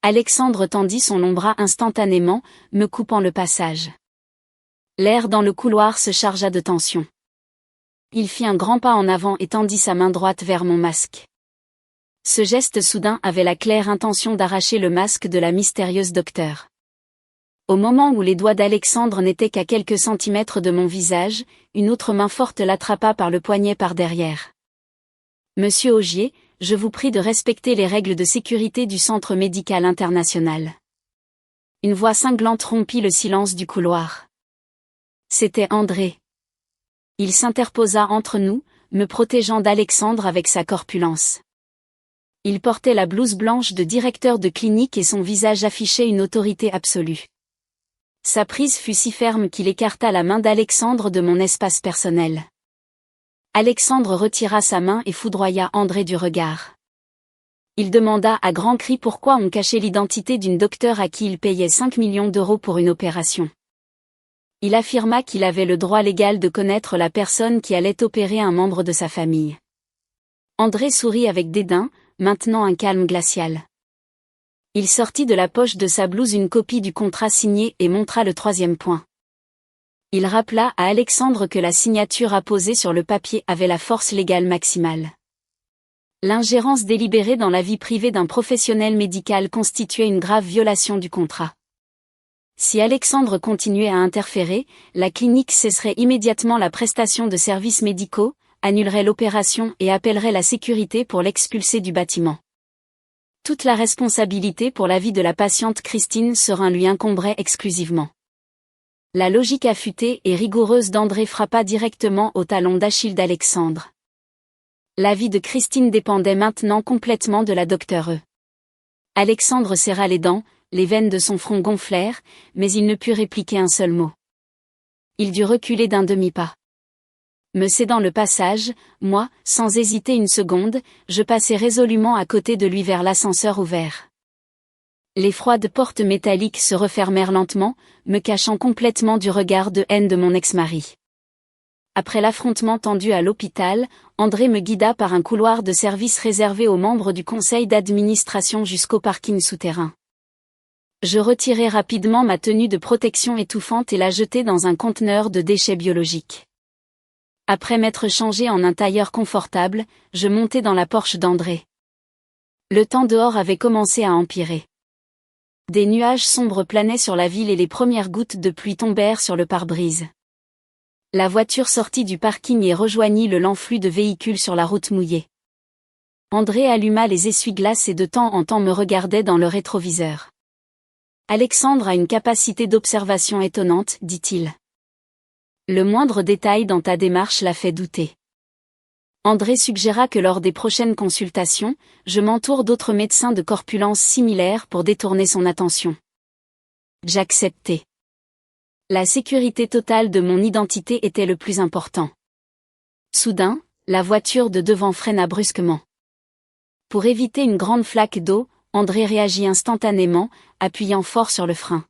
Alexandre tendit son long bras instantanément, me coupant le passage. L'air dans le couloir se chargea de tension. Il fit un grand pas en avant et tendit sa main droite vers mon masque. Ce geste soudain avait la claire intention d'arracher le masque de la mystérieuse docteure. Au moment où les doigts d'Alexandre n'étaient qu'à quelques centimètres de mon visage, une autre main forte l'attrapa par le poignet par derrière. « Monsieur Augier, je vous prie de respecter les règles de sécurité du Centre médical international. » Une voix cinglante rompit le silence du couloir. C'était André. Il s'interposa entre nous, me protégeant d'Alexandre avec sa corpulence. Il portait la blouse blanche de directeur de clinique et son visage affichait une autorité absolue. Sa prise fut si ferme qu'il écarta la main d'Alexandre de mon espace personnel. Alexandre retira sa main et foudroya André du regard. Il demanda à grands cris pourquoi on cachait l'identité d'une docteure à qui il payait 5 millions d'euros pour une opération. Il affirma qu'il avait le droit légal de connaître la personne qui allait opérer un membre de sa famille. André sourit avec dédain, maintenant un calme glacial. Il sortit de la poche de sa blouse une copie du contrat signé et montra le 3e point. Il rappela à Alexandre que la signature apposée sur le papier avait la force légale maximale. L'ingérence délibérée dans la vie privée d'un professionnel médical constituait une grave violation du contrat. Si Alexandre continuait à interférer, la clinique cesserait immédiatement la prestation de services médicaux, annulerait l'opération et appellerait la sécurité pour l'expulser du bâtiment. Toute la responsabilité pour la vie de la patiente Christine Serin lui incomberait exclusivement. La logique affûtée et rigoureuse d'André frappa directement au talon d'Achille d'Alexandre. La vie de Christine dépendait maintenant complètement de la docteure. Alexandre serra les dents, les veines de son front gonflèrent, mais il ne put répliquer un seul mot. Il dut reculer d'un demi-pas. Me cédant le passage, moi, sans hésiter une seconde, je passai résolument à côté de lui vers l'ascenseur ouvert. Les froides portes métalliques se refermèrent lentement, me cachant complètement du regard de haine de mon ex-mari. Après l'affrontement tendu à l'hôpital, André me guida par un couloir de service réservé aux membres du conseil d'administration jusqu'au parking souterrain. Je retirai rapidement ma tenue de protection étouffante et la jetai dans un conteneur de déchets biologiques. Après m'être changé en un tailleur confortable, je montai dans la Porsche d'André. Le temps dehors avait commencé à empirer. Des nuages sombres planaient sur la ville et les premières gouttes de pluie tombèrent sur le pare-brise. La voiture sortit du parking et rejoignit le lent flux de véhicules sur la route mouillée. André alluma les essuie-glaces et de temps en temps me regardait dans le rétroviseur. « Alexandre a une capacité d'observation étonnante, dit-il. Le moindre détail dans ta démarche l'a fait douter. » André suggéra que lors des prochaines consultations, je m'entoure d'autres médecins de corpulence similaire pour détourner son attention. J'acceptai. La sécurité totale de mon identité était le plus important. Soudain, la voiture de devant freina brusquement. Pour éviter une grande flaque d'eau, André réagit instantanément, appuyant fort sur le frein.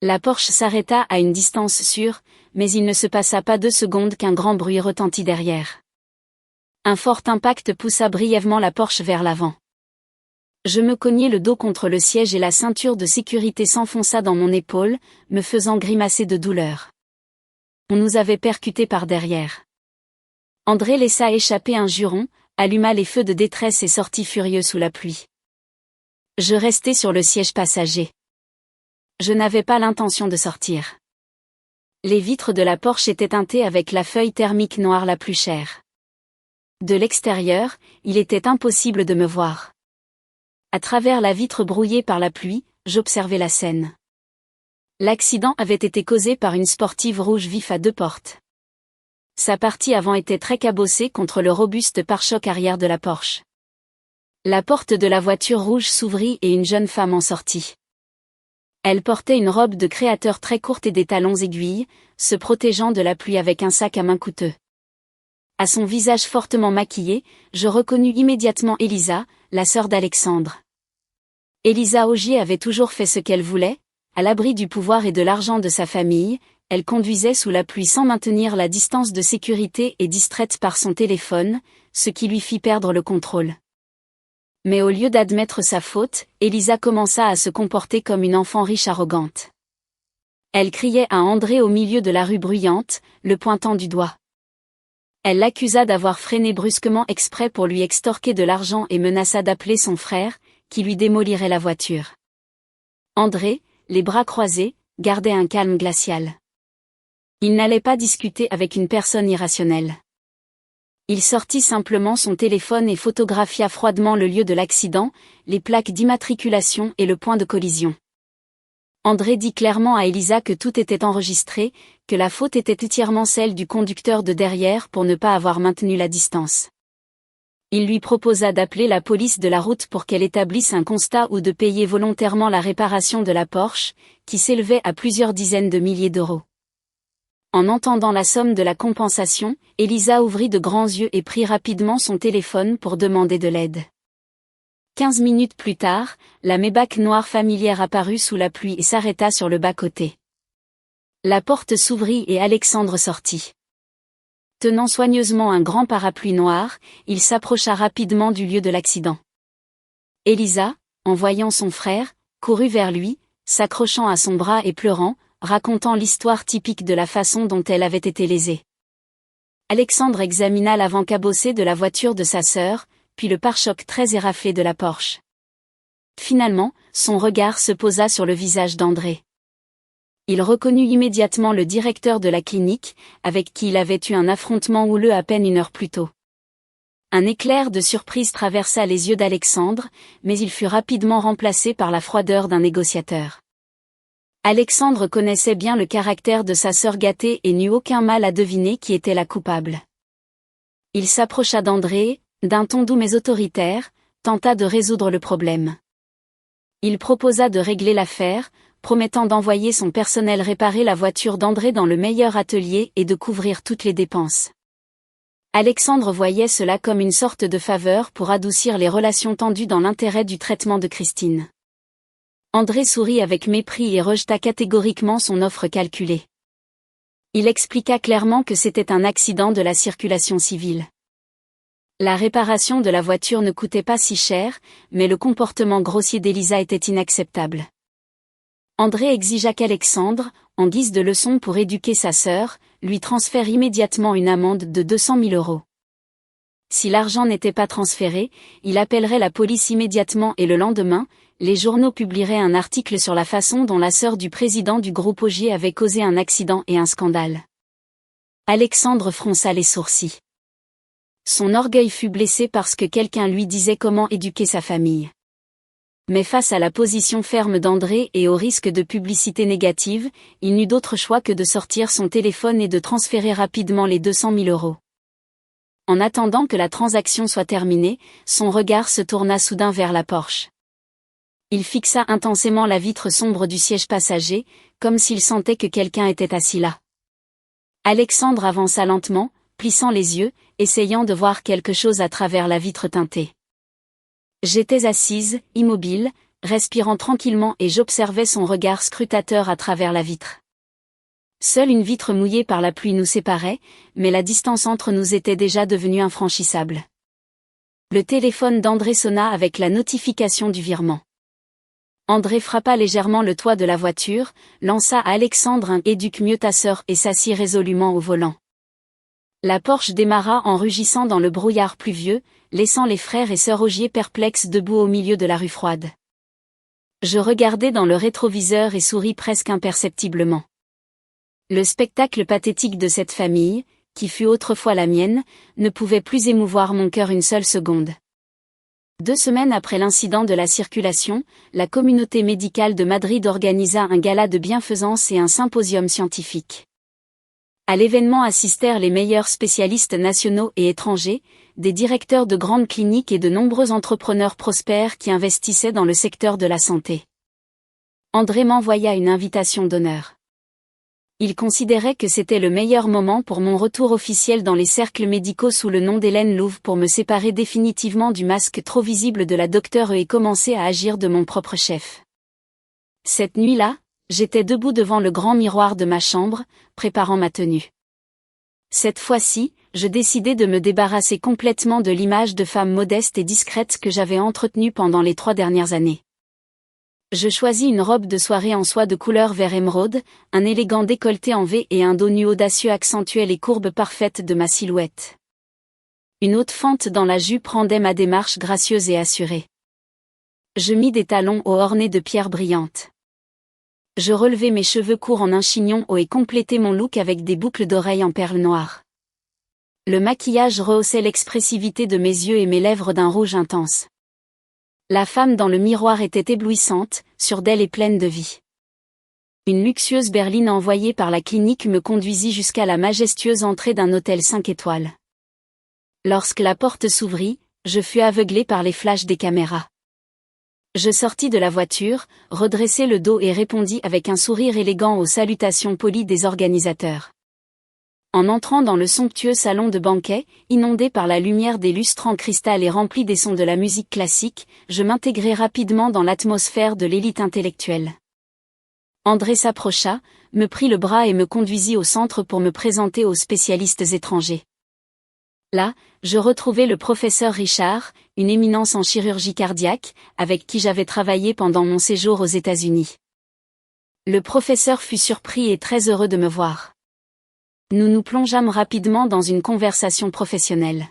La Porsche s'arrêta à une distance sûre, mais il ne se passa pas 2 secondes qu'un grand bruit retentit derrière. Un fort impact poussa brièvement la Porsche vers l'avant. Je me cognai le dos contre le siège et la ceinture de sécurité s'enfonça dans mon épaule, me faisant grimacer de douleur. On nous avait percutés par derrière. André laissa échapper un juron, alluma les feux de détresse et sortit furieux sous la pluie. Je restai sur le siège passager. Je n'avais pas l'intention de sortir. Les vitres de la Porsche étaient teintées avec la feuille thermique noire la plus chère. De l'extérieur, il était impossible de me voir. À travers la vitre brouillée par la pluie, j'observais la scène. L'accident avait été causé par une sportive rouge vif à 2 portes. Sa partie avant était très cabossée contre le robuste pare-choc arrière de la Porsche. La porte de la voiture rouge s'ouvrit et une jeune femme en sortit. Elle portait une robe de créateur très courte et des talons aiguilles, se protégeant de la pluie avec un sac à main coûteux. À son visage fortement maquillé, je reconnus immédiatement Elisa, la sœur d'Alexandre. Elisa Augier avait toujours fait ce qu'elle voulait, à l'abri du pouvoir et de l'argent de sa famille, elle conduisait sous la pluie sans maintenir la distance de sécurité et distraite par son téléphone, ce qui lui fit perdre le contrôle. Mais au lieu d'admettre sa faute, Elisa commença à se comporter comme une enfant riche arrogante. Elle criait à André au milieu de la rue bruyante, le pointant du doigt. Elle l'accusa d'avoir freiné brusquement exprès pour lui extorquer de l'argent et menaça d'appeler son frère, qui lui démolirait la voiture. André, les bras croisés, gardait un calme glacial. Il n'allait pas discuter avec une personne irrationnelle. Il sortit simplement son téléphone et photographia froidement le lieu de l'accident, les plaques d'immatriculation et le point de collision. André dit clairement à Elisa que tout était enregistré, que la faute était entièrement celle du conducteur de derrière pour ne pas avoir maintenu la distance. Il lui proposa d'appeler la police de la route pour qu'elle établisse un constat ou de payer volontairement la réparation de la Porsche, qui s'élevait à plusieurs dizaines de milliers d'euros. En entendant la somme de la compensation, Elisa ouvrit de grands yeux et prit rapidement son téléphone pour demander de l'aide. 15 minutes plus tard, la Maybach noire familière apparut sous la pluie et s'arrêta sur le bas-côté. La porte s'ouvrit et Alexandre sortit. Tenant soigneusement un grand parapluie noir, il s'approcha rapidement du lieu de l'accident. Elisa, en voyant son frère, courut vers lui, s'accrochant à son bras et pleurant, racontant l'histoire typique de la façon dont elle avait été lésée. Alexandre examina l'avant cabossé de la voiture de sa sœur, puis le pare-choc très éraflé de la Porsche. Finalement, son regard se posa sur le visage d'André. Il reconnut immédiatement le directeur de la clinique, avec qui il avait eu un affrontement houleux à peine une heure plus tôt. Un éclair de surprise traversa les yeux d'Alexandre, mais il fut rapidement remplacé par la froideur d'un négociateur. Alexandre connaissait bien le caractère de sa sœur gâtée et n'eut aucun mal à deviner qui était la coupable. Il s'approcha d'André, d'un ton doux mais autoritaire, tenta de résoudre le problème. Il proposa de régler l'affaire, promettant d'envoyer son personnel réparer la voiture d'André dans le meilleur atelier et de couvrir toutes les dépenses. Alexandre voyait cela comme une sorte de faveur pour adoucir les relations tendues dans l'intérêt du traitement de Christine. André sourit avec mépris et rejeta catégoriquement son offre calculée. Il expliqua clairement que c'était un accident de la circulation civile. La réparation de la voiture ne coûtait pas si cher, mais le comportement grossier d'Elisa était inacceptable. André exigea qu'Alexandre, en guise de leçon pour éduquer sa sœur, lui transfère immédiatement une amende de 200 000 euros. Si l'argent n'était pas transféré, il appellerait la police immédiatement et le lendemain, les journaux publieraient un article sur la façon dont la sœur du président du groupe Ogier avait causé un accident et un scandale. Alexandre fronça les sourcils. Son orgueil fut blessé parce que quelqu'un lui disait comment éduquer sa famille. Mais face à la position ferme d'André et au risque de publicité négative, il n'eut d'autre choix que de sortir son téléphone et de transférer rapidement les 200 000 euros. En attendant que la transaction soit terminée, son regard se tourna soudain vers la Porsche. Il fixa intensément la vitre sombre du siège passager, comme s'il sentait que quelqu'un était assis là. Alexandre avança lentement, plissant les yeux, essayant de voir quelque chose à travers la vitre teintée. J'étais assise, immobile, respirant tranquillement et j'observais son regard scrutateur à travers la vitre. Seule une vitre mouillée par la pluie nous séparait, mais la distance entre nous était déjà devenue infranchissable. Le téléphone d'André sonna avec la notification du virement. André frappa légèrement le toit de la voiture, lança à Alexandre un « éduque mieux ta sœur » et s'assit résolument au volant. La Porsche démarra en rugissant dans le brouillard pluvieux, laissant les frères et sœurs Ogier perplexes debout au milieu de la rue froide. Je regardai dans le rétroviseur et souris presque imperceptiblement. Le spectacle pathétique de cette famille, qui fut autrefois la mienne, ne pouvait plus émouvoir mon cœur une seule seconde. 2 semaines après l'incident de la circulation, la communauté médicale de Madrid organisa un gala de bienfaisance et un symposium scientifique. À l'événement assistèrent les meilleurs spécialistes nationaux et étrangers, des directeurs de grandes cliniques et de nombreux entrepreneurs prospères qui investissaient dans le secteur de la santé. André m'envoya une invitation d'honneur. Il considérait que c'était le meilleur moment pour mon retour officiel dans les cercles médicaux sous le nom d'Hélène Louve pour me séparer définitivement du masque trop visible de la docteure et commencer à agir de mon propre chef. Cette nuit-là, J'étais debout devant le grand miroir de ma chambre, préparant ma tenue. Cette fois-ci, je décidai de me débarrasser complètement de l'image de femme modeste et discrète que j'avais entretenue pendant les 3 dernières années. Je choisis une robe de soirée en soie de couleur vert émeraude, un élégant décolleté en V et un dos nu audacieux accentuaient les courbes parfaites de ma silhouette. Une haute fente dans la jupe rendait ma démarche gracieuse et assurée. Je mis des talons hauts ornés de pierres brillantes. Je relevai mes cheveux courts en un chignon haut et complétai mon look avec des boucles d'oreilles en perles noires. Le maquillage rehaussait l'expressivité de mes yeux et mes lèvres d'un rouge intense. La femme dans le miroir était éblouissante, sûre d'elle et pleine de vie. Une luxueuse berline envoyée par la clinique me conduisit jusqu'à la majestueuse entrée d'un hôtel 5 étoiles. Lorsque la porte s'ouvrit, je fus aveuglé par les flashs des caméras. Je sortis de la voiture, redressai le dos et répondis avec un sourire élégant aux salutations polies des organisateurs. En entrant dans le somptueux salon de banquet, inondé par la lumière des lustres en cristal et rempli des sons de la musique classique, je m'intégrai rapidement dans l'atmosphère de l'élite intellectuelle. André s'approcha, me prit le bras et me conduisit au centre pour me présenter aux spécialistes étrangers. Là, je retrouvai le professeur Richard, une éminence en chirurgie cardiaque, avec qui j'avais travaillé pendant mon séjour aux États-Unis. Le professeur fut surpris et très heureux de me voir. Nous nous plongeâmes rapidement dans une conversation professionnelle.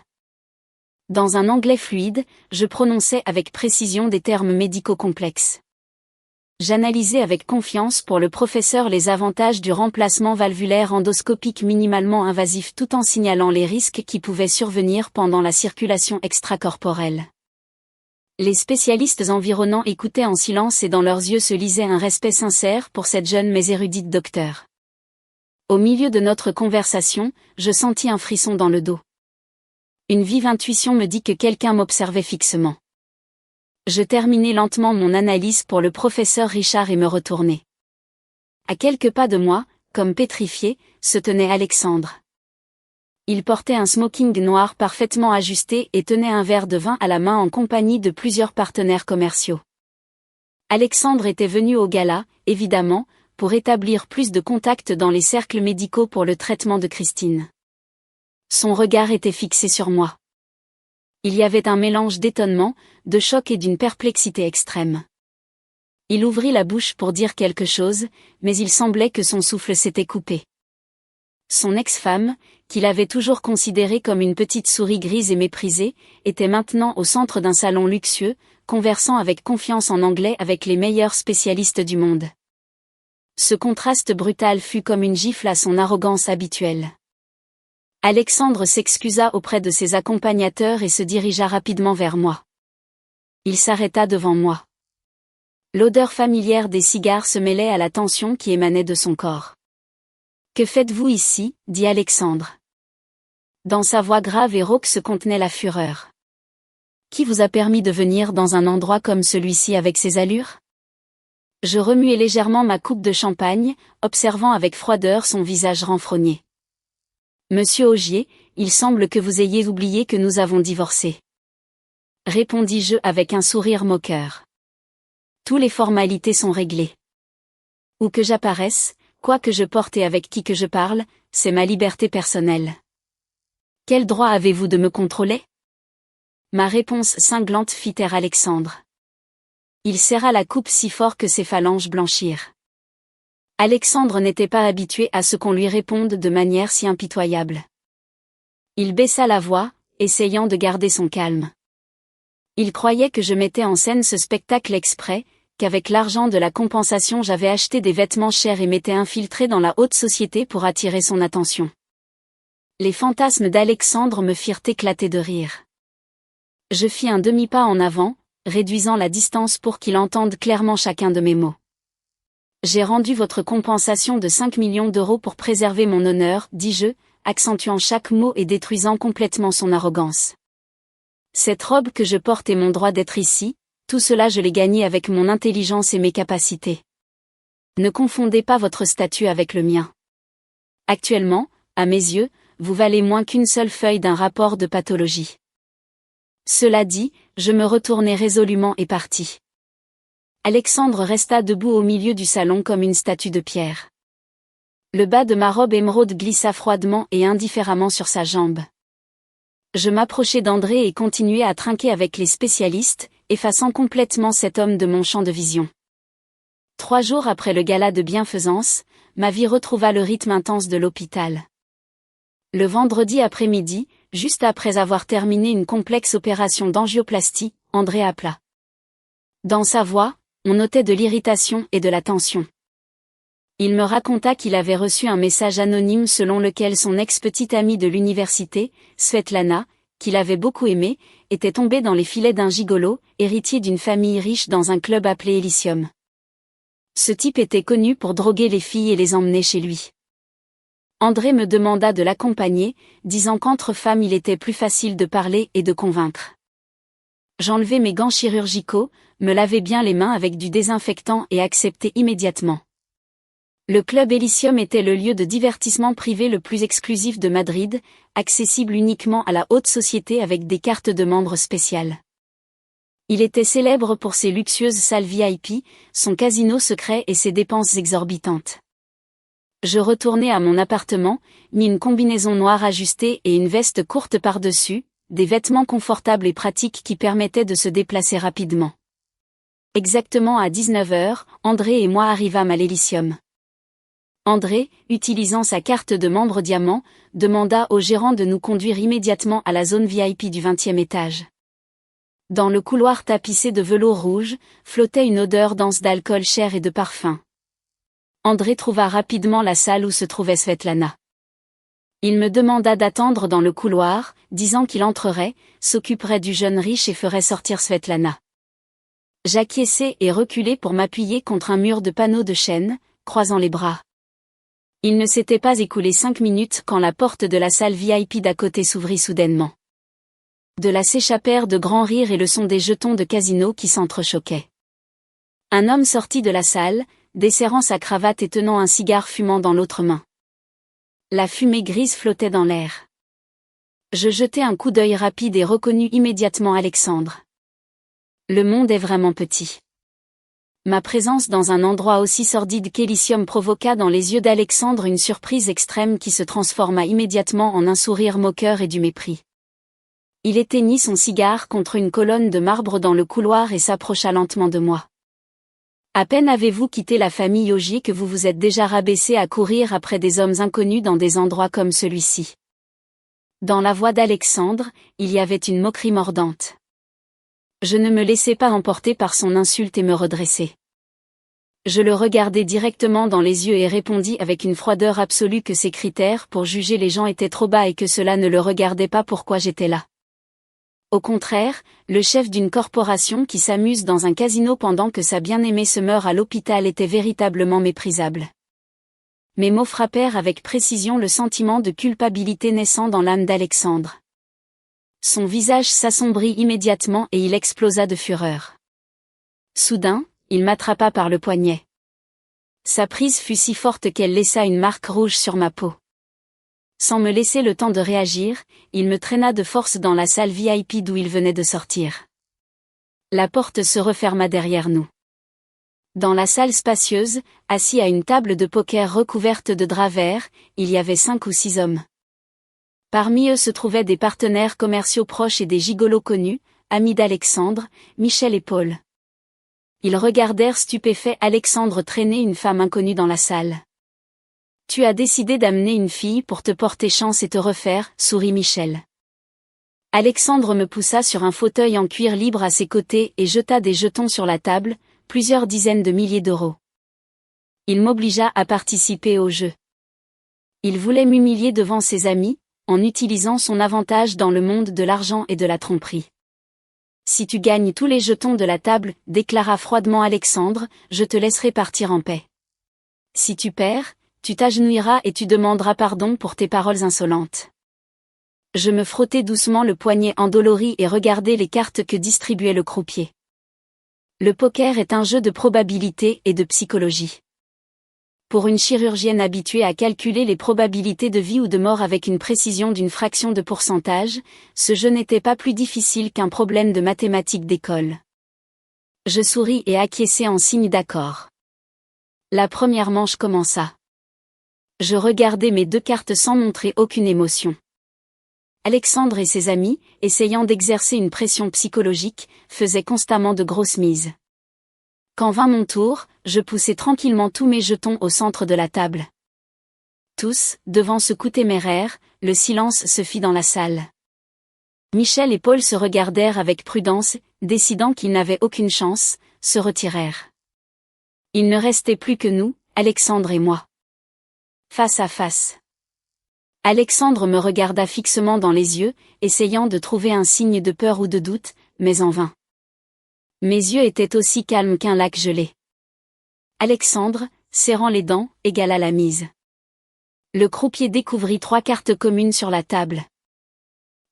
Dans un anglais fluide, je prononçais avec précision des termes médicaux complexes. J'analysais avec confiance pour le professeur les avantages du remplacement valvulaire endoscopique minimalement invasif tout en signalant les risques qui pouvaient survenir pendant la circulation extracorporelle. Les spécialistes environnants écoutaient en silence et dans leurs yeux se lisait un respect sincère pour cette jeune mais érudite docteure. Au milieu de notre conversation, je sentis un frisson dans le dos. Une vive intuition me dit que quelqu'un m'observait fixement. Je terminai lentement mon analyse pour le professeur Richard et me retournai. À quelques pas de moi, comme pétrifié, se tenait Alexandre. Il portait un smoking noir parfaitement ajusté et tenait un verre de vin à la main en compagnie de plusieurs partenaires commerciaux. Alexandre était venu au gala, évidemment, pour établir plus de contacts dans les cercles médicaux pour le traitement de Christine. Son regard était fixé sur moi. Il y avait un mélange d'étonnement, de choc et d'une perplexité extrême. Il ouvrit la bouche pour dire quelque chose, mais il semblait que son souffle s'était coupé. Son ex-femme, qu'il avait toujours considérée comme une petite souris grise et méprisée, était maintenant au centre d'un salon luxueux, conversant avec confiance en anglais avec les meilleurs spécialistes du monde. Ce contraste brutal fut comme une gifle à son arrogance habituelle. Alexandre s'excusa auprès de ses accompagnateurs et se dirigea rapidement vers moi. Il s'arrêta devant moi. L'odeur familière des cigares se mêlait à la tension qui émanait de son corps. « Que faites-vous ici » dit Alexandre. Dans sa voix grave et rauque se contenait la fureur. « Qui vous a permis de venir dans un endroit comme celui-ci avec ces allures ?» Je remuai légèrement ma coupe de champagne, observant avec froideur son visage renfrogné. « Monsieur Augier, il semble que vous ayez oublié que nous avons divorcé. » Répondis-je avec un sourire moqueur. « Toutes les formalités sont réglées. Où que j'apparaisse, quoi que je porte et avec qui que je parle, c'est ma liberté personnelle. Quel droit avez-vous de me contrôler ?» Ma réponse cinglante fit taire Alexandre. Il serra la coupe si fort que ses phalanges blanchirent. Alexandre n'était pas habitué à ce qu'on lui réponde de manière si impitoyable. Il baissa la voix, essayant de garder son calme. Il croyait que je mettais en scène ce spectacle exprès, qu'avec l'argent de la compensation j'avais acheté des vêtements chers et m'étais infiltré dans la haute société pour attirer son attention. Les fantasmes d'Alexandre me firent éclater de rire. Je fis un demi-pas en avant, réduisant la distance pour qu'il entende clairement chacun de mes mots. J'ai rendu votre compensation de 5 millions d'euros pour préserver mon honneur, dis-je, accentuant chaque mot et détruisant complètement son arrogance. Cette robe que je porte est mon droit d'être ici, tout cela je l'ai gagné avec mon intelligence et mes capacités. Ne confondez pas votre statut avec le mien. Actuellement, à mes yeux, vous valez moins qu'une seule feuille d'un rapport de pathologie. Cela dit, je me retournai résolument et partis. Alexandre resta debout au milieu du salon comme une statue de pierre. Le bas de ma robe émeraude glissa froidement et indifféremment sur sa jambe. Je m'approchai d'André et continuai à trinquer avec les spécialistes, effaçant complètement cet homme de mon champ de vision. 3 jours après le gala de bienfaisance, ma vie retrouva le rythme intense de l'hôpital. Le vendredi après-midi, juste après avoir terminé une complexe opération d'angioplastie, André appela. Dans sa voix, on notait de l'irritation et de la tension. Il me raconta qu'il avait reçu un message anonyme selon lequel son ex-petite amie de l'université, Svetlana, qu'il avait beaucoup aimée, était tombée dans les filets d'un gigolo, héritier d'une famille riche dans un club appelé Elysium. Ce type était connu pour droguer les filles et les emmener chez lui. André me demanda de l'accompagner, disant qu'entre femmes il était plus facile de parler et de convaincre. J'enlevai mes gants chirurgicaux, me lavai bien les mains avec du désinfectant et acceptai immédiatement. Le club Elysium était le lieu de divertissement privé le plus exclusif de Madrid, accessible uniquement à la haute société avec des cartes de membres spéciales. Il était célèbre pour ses luxueuses salles VIP, son casino secret et ses dépenses exorbitantes. Je retournai à mon appartement, mis une combinaison noire ajustée et une veste courte par-dessus, des vêtements confortables et pratiques qui permettaient de se déplacer rapidement. Exactement à 19h, André et moi arrivâmes à l'Elysium. André, utilisant sa carte de membre diamant, demanda au gérant de nous conduire immédiatement à la zone VIP du 20e étage. Dans le couloir tapissé de velours rouge, flottait une odeur dense d'alcool cher et de parfum. André trouva rapidement la salle où se trouvait Svetlana. Il me demanda d'attendre dans le couloir, disant qu'il entrerait, s'occuperait du jeune riche et ferait sortir Svetlana. J'acquiesçai et reculai pour m'appuyer contre un mur de panneaux de chêne, croisant les bras. Il ne s'était pas écoulé 5 minutes quand la porte de la salle VIP d'à côté s'ouvrit soudainement. De là s'échappèrent de grands rires et le son des jetons de casino qui s'entrechoquaient. Un homme sortit de la salle, desserrant sa cravate et tenant un cigare fumant dans l'autre main. La fumée grise flottait dans l'air. Je jetai un coup d'œil rapide et reconnus immédiatement Alexandre. Le monde est vraiment petit. Ma présence dans un endroit aussi sordide qu'Elysium provoqua dans les yeux d'Alexandre une surprise extrême qui se transforma immédiatement en un sourire moqueur et du mépris. Il éteignit son cigare contre une colonne de marbre dans le couloir et s'approcha lentement de moi. À peine avez-vous quitté la famille Yogi que vous vous êtes déjà rabaissé à courir après des hommes inconnus dans des endroits comme celui-ci. Dans la voix d'Alexandre, il y avait une moquerie mordante. Je ne me laissai pas emporter par son insulte et me redressai. Je le regardai directement dans les yeux et répondis avec une froideur absolue que ses critères pour juger les gens étaient trop bas et que cela ne le regardait pas pourquoi j'étais là. Au contraire, le chef d'une corporation qui s'amuse dans un casino pendant que sa bien-aimée se meurt à l'hôpital était véritablement méprisable. Mes mots frappèrent avec précision le sentiment de culpabilité naissant dans l'âme d'Alexandre. Son visage s'assombrit immédiatement et il explosa de fureur. Soudain, il m'attrapa par le poignet. Sa prise fut si forte qu'elle laissa une marque rouge sur ma peau. Sans me laisser le temps de réagir, il me traîna de force dans la salle VIP d'où il venait de sortir. La porte se referma derrière nous. Dans la salle spacieuse, assis à une table de poker recouverte de draps verts, il y avait 5 ou 6 hommes. Parmi eux se trouvaient des partenaires commerciaux proches et des gigolos connus, amis d'Alexandre, Michel et Paul. Ils regardèrent stupéfaits Alexandre traîner une femme inconnue dans la salle. « Tu as décidé d'amener une fille pour te porter chance et te refaire, » sourit Michel. Alexandre me poussa sur un fauteuil en cuir libre à ses côtés et jeta des jetons sur la table, plusieurs dizaines de milliers d'euros. Il m'obligea à participer au jeu. Il voulait m'humilier devant ses amis, en utilisant son avantage dans le monde de l'argent et de la tromperie. « Si tu gagnes tous les jetons de la table, » déclara froidement Alexandre, « je te laisserai partir en paix. Si tu perds, tu t'agenouilleras et tu demanderas pardon pour tes paroles insolentes. » Je me frottais doucement le poignet endolori et regardais les cartes que distribuait le croupier. Le poker est un jeu de probabilité et de psychologie. Pour une chirurgienne habituée à calculer les probabilités de vie ou de mort avec une précision d'une fraction de pourcentage, ce jeu n'était pas plus difficile qu'un problème de mathématiques d'école. Je souris et acquiesçai en signe d'accord. La première manche commença. Je regardais mes 2 cartes sans montrer aucune émotion. Alexandre et ses amis, essayant d'exercer une pression psychologique, faisaient constamment de grosses mises. Quand vint mon tour, je poussai tranquillement tous mes jetons au centre de la table. Tous, devant ce coup téméraire, le silence se fit dans la salle. Michel et Paul se regardèrent avec prudence, décidant qu'ils n'avaient aucune chance, se retirèrent. Il ne restait plus que nous, Alexandre et moi. Face à face. Alexandre me regarda fixement dans les yeux, essayant de trouver un signe de peur ou de doute, mais en vain. Mes yeux étaient aussi calmes qu'un lac gelé. Alexandre, serrant les dents, égala la mise. Le croupier découvrit 3 cartes communes sur la table.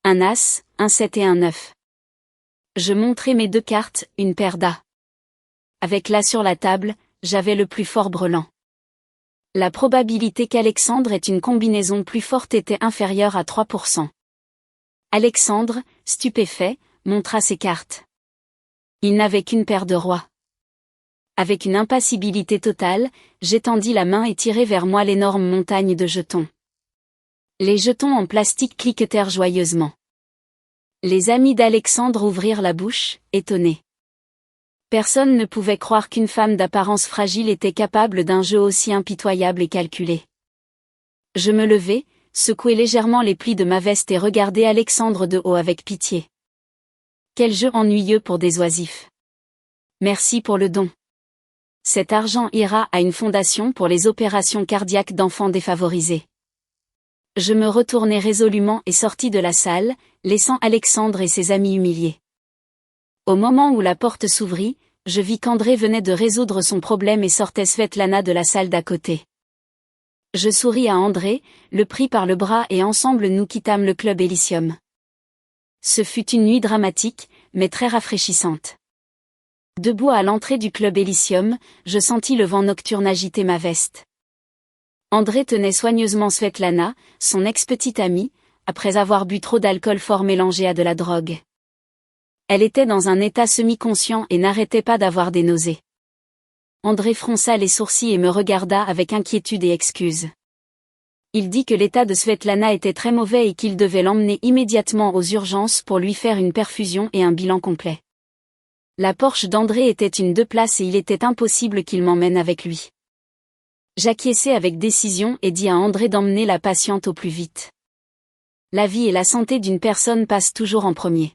Un as, un 7 et un 9. Je montrai mes 2 cartes, une paire d'as. Avec l'as sur la table, j'avais le plus fort brelan. La probabilité qu'Alexandre ait une combinaison plus forte était inférieure à 3%. Alexandre, stupéfait, montra ses cartes. Il n'avait qu'une paire de rois. Avec une impassibilité totale, j'étendis la main et tirai vers moi l'énorme montagne de jetons. Les jetons en plastique cliquetèrent joyeusement. Les amis d'Alexandre ouvrirent la bouche, étonnés. Personne ne pouvait croire qu'une femme d'apparence fragile était capable d'un jeu aussi impitoyable et calculé. Je me levai, secouai légèrement les plis de ma veste et regardai Alexandre de haut avec pitié. Quel jeu ennuyeux pour des oisifs. Merci pour le don. Cet argent ira à une fondation pour les opérations cardiaques d'enfants défavorisés. Je me retournai résolument et sortis de la salle, laissant Alexandre et ses amis humiliés. Au moment où la porte s'ouvrit, je vis qu'André venait de résoudre son problème et sortait Svetlana de la salle d'à côté. Je souris à André, le pris par le bras et ensemble nous quittâmes le club Elysium. Ce fut une nuit dramatique, mais très rafraîchissante. Debout à l'entrée du club Elysium, je sentis le vent nocturne agiter ma veste. André tenait soigneusement Svetlana, son ex-petite amie, après avoir bu trop d'alcool fort mélangé à de la drogue. Elle était dans un état semi-conscient et n'arrêtait pas d'avoir des nausées. André fronça les sourcils et me regarda avec inquiétude et excuse. Il dit que l'état de Svetlana était très mauvais et qu'il devait l'emmener immédiatement aux urgences pour lui faire une perfusion et un bilan complet. La Porsche d'André était une 2 places et il était impossible qu'il m'emmène avec lui. J'acquiesçai avec décision et dis à André d'emmener la patiente au plus vite. La vie et la santé d'une personne passent toujours en premier.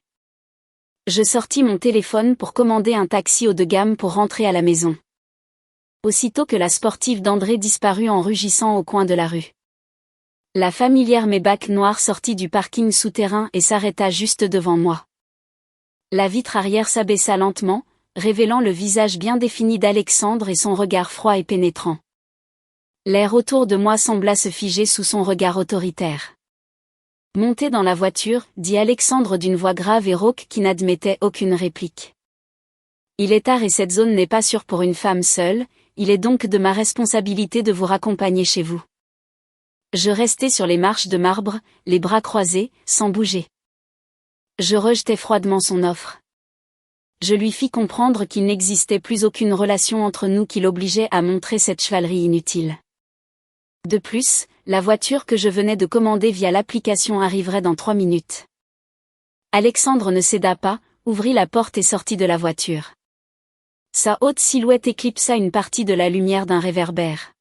Je sortis mon téléphone pour commander un taxi haut de gamme pour rentrer à la maison. Aussitôt que la sportive d'André disparut en rugissant au coin de la rue. La familière Maybach noire sortit du parking souterrain et s'arrêta juste devant moi. La vitre arrière s'abaissa lentement, révélant le visage bien défini d'Alexandre et son regard froid et pénétrant. L'air autour de moi sembla se figer sous son regard autoritaire. Montez dans la voiture, dit Alexandre d'une voix grave et rauque qui n'admettait aucune réplique. Il est tard et cette zone n'est pas sûre pour une femme seule, il est donc de ma responsabilité de vous raccompagner chez vous. Je restai sur les marches de marbre, les bras croisés, sans bouger. Je rejetai froidement son offre. Je lui fis comprendre qu'il n'existait plus aucune relation entre nous qui l'obligeait à montrer cette chevalerie inutile. De plus, la voiture que je venais de commander via l'application arriverait dans 3 minutes. Alexandre ne céda pas, ouvrit la porte et sortit de la voiture. Sa haute silhouette éclipsa une partie de la lumière d'un réverbère.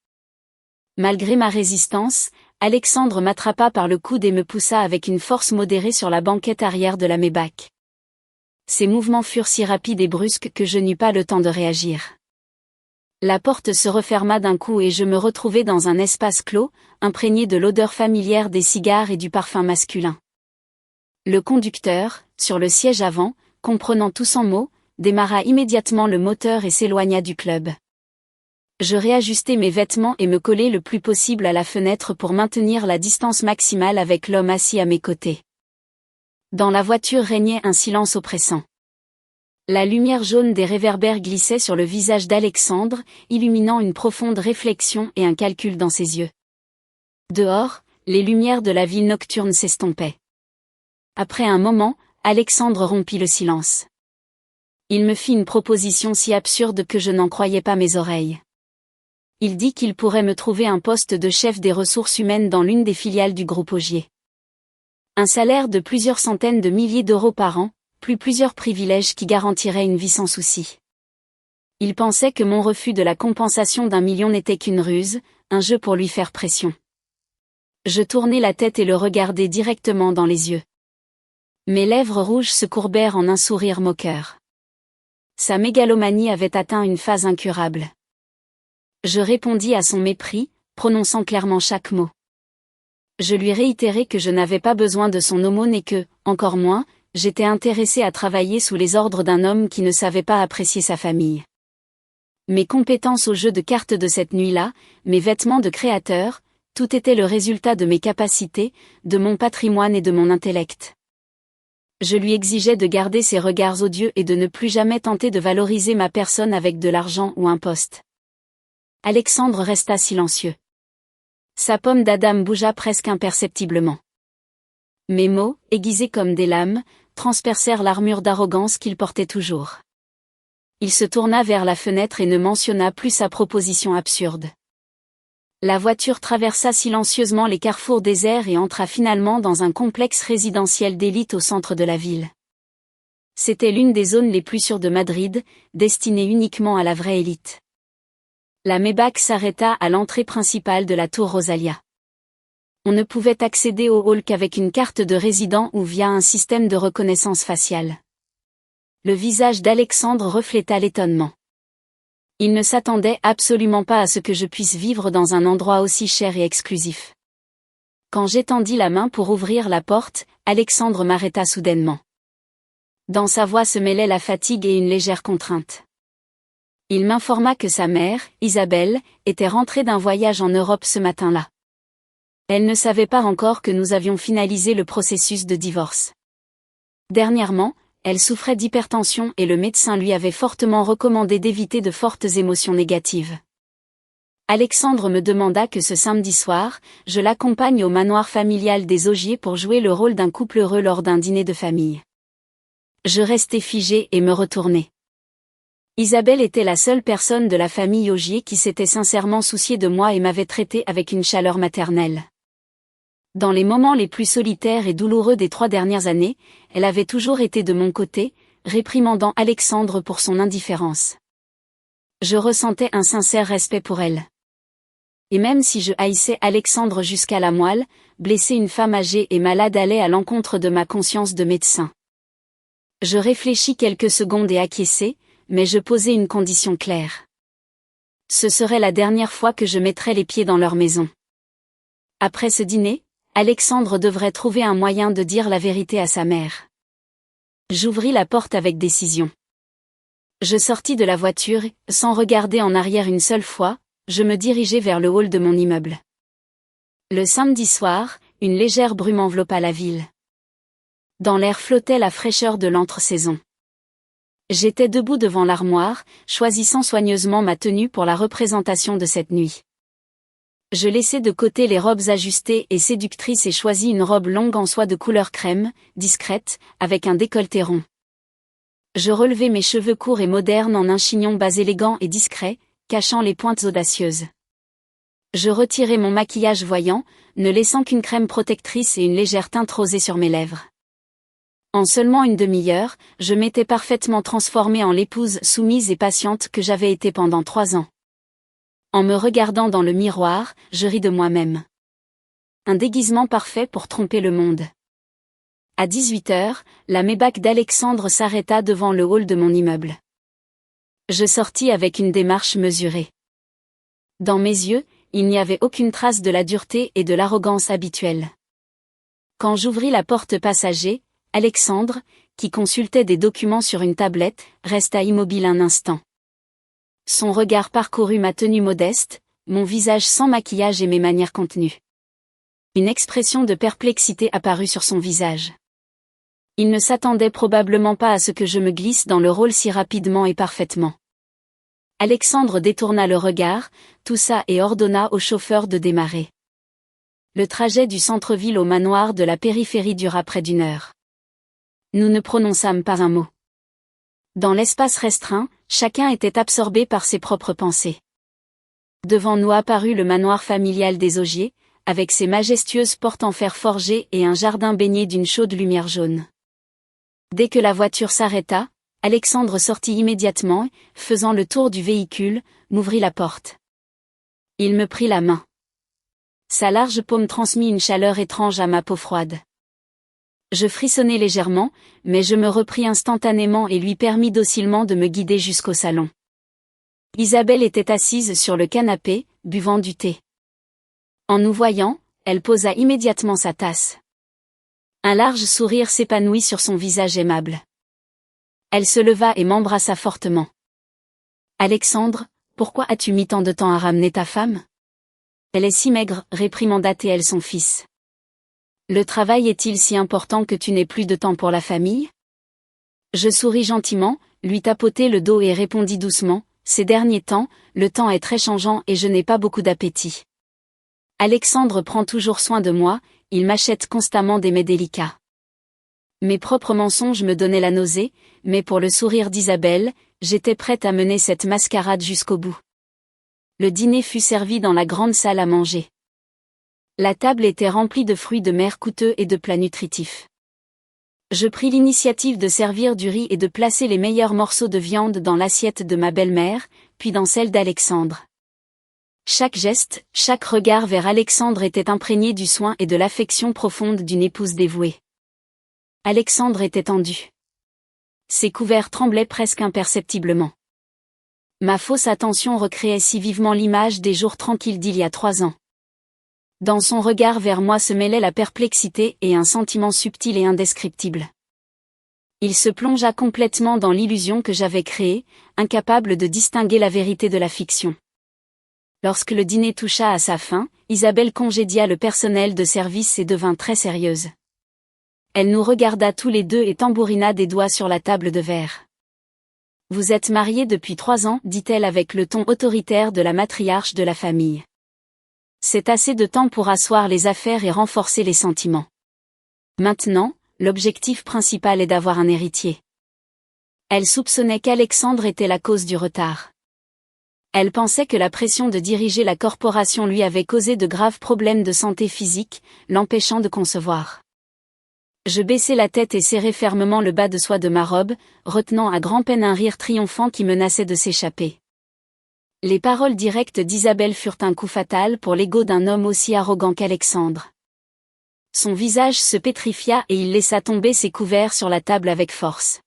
Malgré ma résistance, Alexandre m'attrapa par le coude et me poussa avec une force modérée sur la banquette arrière de la Maybach. Ses mouvements furent si rapides et brusques que je n'eus pas le temps de réagir. La porte se referma d'un coup et je me retrouvai dans un espace clos, imprégné de l'odeur familière des cigares et du parfum masculin. Le conducteur, sur le siège avant, comprenant tout sans mots, démarra immédiatement le moteur et s'éloigna du club. Je réajustai mes vêtements et me collai le plus possible à la fenêtre pour maintenir la distance maximale avec l'homme assis à mes côtés. Dans la voiture régnait un silence oppressant. La lumière jaune des réverbères glissait sur le visage d'Alexandre, illuminant une profonde réflexion et un calcul dans ses yeux. Dehors, les lumières de la ville nocturne s'estompaient. Après un moment, Alexandre rompit le silence. Il me fit une proposition si absurde que je n'en croyais pas mes oreilles. Il dit qu'il pourrait me trouver un poste de chef des ressources humaines dans l'une des filiales du groupe Ogier. Un salaire de plusieurs centaines de milliers d'euros par an, plus plusieurs privilèges qui garantiraient une vie sans souci. Il pensait que mon refus de la compensation d'1 million n'était qu'une ruse, un jeu pour lui faire pression. Je tournai la tête et le regardai directement dans les yeux. Mes lèvres rouges se courbèrent en un sourire moqueur. Sa mégalomanie avait atteint une phase incurable. Je répondis à son mépris, prononçant clairement chaque mot. Je lui réitérai que je n'avais pas besoin de son aumône et que, encore moins, j'étais intéressé à travailler sous les ordres d'un homme qui ne savait pas apprécier sa famille. Mes compétences au jeu de cartes de cette nuit-là, mes vêtements de créateur, tout était le résultat de mes capacités, de mon patrimoine et de mon intellect. Je lui exigeais de garder ses regards odieux et de ne plus jamais tenter de valoriser ma personne avec de l'argent ou un poste. Alexandre resta silencieux. Sa pomme d'Adam bougea presque imperceptiblement. Mes mots, aiguisés comme des lames, transpercèrent l'armure d'arrogance qu'il portait toujours. Il se tourna vers la fenêtre et ne mentionna plus sa proposition absurde. La voiture traversa silencieusement les carrefours déserts et entra finalement dans un complexe résidentiel d'élite au centre de la ville. C'était l'une des zones les plus sûres de Madrid, destinée uniquement à la vraie élite. La Maybach s'arrêta à l'entrée principale de la tour Rosalia. On ne pouvait accéder au hall qu'avec une carte de résident ou via un système de reconnaissance faciale. Le visage d'Alexandre refléta l'étonnement. Il ne s'attendait absolument pas à ce que je puisse vivre dans un endroit aussi cher et exclusif. Quand j'étendis la main pour ouvrir la porte, Alexandre m'arrêta soudainement. Dans sa voix se mêlaient la fatigue et une légère contrainte. Il m'informa que sa mère, Isabelle, était rentrée d'un voyage en Europe ce matin-là. Elle ne savait pas encore que nous avions finalisé le processus de divorce. Dernièrement, elle souffrait d'hypertension et le médecin lui avait fortement recommandé d'éviter de fortes émotions négatives. Alexandre me demanda que ce samedi soir, je l'accompagne au manoir familial des Ogier pour jouer le rôle d'un couple heureux lors d'un dîner de famille. Je restai figé et me retournai. Isabelle était la seule personne de la famille Ogier qui s'était sincèrement souciée de moi et m'avait traité avec une chaleur maternelle. Dans les moments les plus solitaires et douloureux des 3 dernières années, elle avait toujours été de mon côté, réprimandant Alexandre pour son indifférence. Je ressentais un sincère respect pour elle. Et même si je haïssais Alexandre jusqu'à la moelle, blesser une femme âgée et malade allait à l'encontre de ma conscience de médecin. Je réfléchis quelques secondes et acquiesçai, mais je posai une condition claire. Ce serait la dernière fois que je mettrais les pieds dans leur maison. Après ce dîner, Alexandre devrait trouver un moyen de dire la vérité à sa mère. J'ouvris la porte avec décision. Je sortis de la voiture et, sans regarder en arrière une seule fois, je me dirigeai vers le hall de mon immeuble. Le samedi soir, une légère brume enveloppa la ville. Dans l'air flottait la fraîcheur de l'entre-saison. J'étais debout devant l'armoire, choisissant soigneusement ma tenue pour la représentation de cette nuit. Je laissai de côté les robes ajustées et séductrices et choisis une robe longue en soie de couleur crème, discrète, avec un décolleté rond. Je relevai mes cheveux courts et modernes en un chignon bas élégant et discret, cachant les pointes audacieuses. Je retirai mon maquillage voyant, ne laissant qu'une crème protectrice et une légère teinte rosée sur mes lèvres. En seulement une demi-heure, je m'étais parfaitement transformée en l'épouse soumise et patiente que j'avais été pendant 3 ans. En me regardant dans le miroir, je ris de moi-même. Un déguisement parfait pour tromper le monde. À 18h, la Maybach d'Alexandre s'arrêta devant le hall de mon immeuble. Je sortis avec une démarche mesurée. Dans mes yeux, il n'y avait aucune trace de la dureté et de l'arrogance habituelle. Quand j'ouvris la porte passager, Alexandre, qui consultait des documents sur une tablette, resta immobile un instant. Son regard parcourut ma tenue modeste, mon visage sans maquillage et mes manières contenues. Une expression de perplexité apparut sur son visage. Il ne s'attendait probablement pas à ce que je me glisse dans le rôle si rapidement et parfaitement. Alexandre détourna le regard, toussa et ordonna au chauffeur de démarrer. Le trajet du centre-ville au manoir de la périphérie dura près d'1 heure. Nous ne prononçâmes pas un mot. Dans l'espace restreint, chacun était absorbé par ses propres pensées. Devant nous apparut le manoir familial des Augier, avec ses majestueuses portes en fer forgé et un jardin baigné d'une chaude lumière jaune. Dès que la voiture s'arrêta, Alexandre sortit immédiatement, faisant le tour du véhicule, m'ouvrit la porte. Il me prit la main. Sa large paume transmit une chaleur étrange à ma peau froide. Je frissonnai légèrement, mais je me repris instantanément et lui permis docilement de me guider jusqu'au salon. Isabelle était assise sur le canapé, buvant du thé. En nous voyant, elle posa immédiatement sa tasse. Un large sourire s'épanouit sur son visage aimable. Elle se leva et m'embrassa fortement. « Alexandre, pourquoi as-tu mis tant de temps à ramener ta femme ? Elle est si maigre, réprimanda-t-elle son fils. Le travail est-il si important que tu n'aies plus de temps pour la famille ? Je souris gentiment, lui tapotai le dos et répondis doucement, ces derniers temps, le temps est très changeant et je n'ai pas beaucoup d'appétit. Alexandre prend toujours soin de moi, il m'achète constamment des mets délicats. Mes propres mensonges me donnaient la nausée, mais pour le sourire d'Isabelle, j'étais prête à mener cette mascarade jusqu'au bout. Le dîner fut servi dans la grande salle à manger. La table était remplie de fruits de mer coûteux et de plats nutritifs. Je pris l'initiative de servir du riz et de placer les meilleurs morceaux de viande dans l'assiette de ma belle-mère, puis dans celle d'Alexandre. Chaque geste, chaque regard vers Alexandre était imprégné du soin et de l'affection profonde d'une épouse dévouée. Alexandre était tendu. Ses couverts tremblaient presque imperceptiblement. Ma fausse attention recréait si vivement l'image des jours tranquilles d'il y a 3 ans. Dans son regard vers moi se mêlait la perplexité et un sentiment subtil et indescriptible. Il se plongea complètement dans l'illusion que j'avais créée, incapable de distinguer la vérité de la fiction. Lorsque le dîner toucha à sa fin, Isabelle congédia le personnel de service et devint très sérieuse. Elle nous regarda tous les deux et tambourina des doigts sur la table de verre. « Vous êtes mariés depuis 3 ans, dit-elle avec le ton autoritaire de la matriarche de la famille. C'est assez de temps pour asseoir les affaires et renforcer les sentiments. Maintenant, l'objectif principal est d'avoir un héritier. » Elle soupçonnait qu'Alexandre était la cause du retard. Elle pensait que la pression de diriger la corporation lui avait causé de graves problèmes de santé physique, l'empêchant de concevoir. Je baissai la tête et serrai fermement le bas de soie de ma robe, retenant à grand-peine un rire triomphant qui menaçait de s'échapper. Les paroles directes d'Isabelle furent un coup fatal pour l'ego d'un homme aussi arrogant qu'Alexandre. Son visage se pétrifia et il laissa tomber ses couverts sur la table avec force.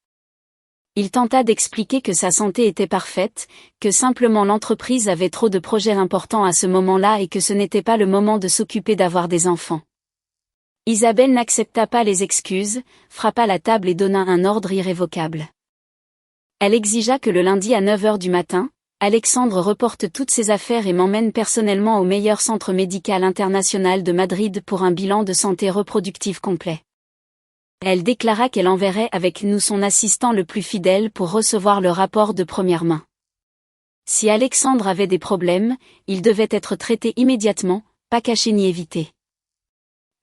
Il tenta d'expliquer que sa santé était parfaite, que simplement l'entreprise avait trop de projets importants à ce moment-là et que ce n'était pas le moment de s'occuper d'avoir des enfants. Isabelle n'accepta pas les excuses, frappa la table et donna un ordre irrévocable. Elle exigea que le lundi à 9h du matin, Alexandre reporte toutes ses affaires et m'emmène personnellement au meilleur centre médical international de Madrid pour un bilan de santé reproductive complet. Elle déclara qu'elle enverrait avec nous son assistant le plus fidèle pour recevoir le rapport de première main. Si Alexandre avait des problèmes, il devait être traité immédiatement, pas caché ni évité.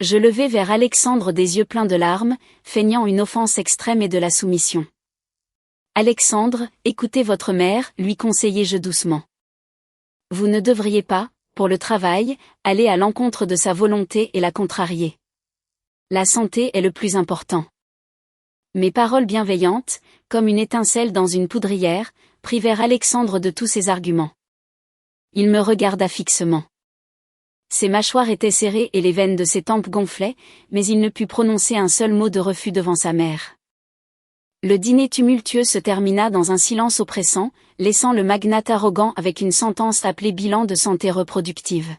Je levai vers Alexandre des yeux pleins de larmes, feignant une offense extrême et de la soumission. « Alexandre, écoutez votre mère, lui conseillai-je doucement. Vous ne devriez pas, pour le travail, aller à l'encontre de sa volonté et la contrarier. La santé est le plus important. » Mes paroles bienveillantes, comme une étincelle dans une poudrière, privèrent Alexandre de tous ses arguments. Il me regarda fixement. Ses mâchoires étaient serrées et les veines de ses tempes gonflaient, mais il ne put prononcer un seul mot de refus devant sa mère. Le dîner tumultueux se termina dans un silence oppressant, laissant le magnate arrogant avec une sentence appelée bilan de santé reproductive.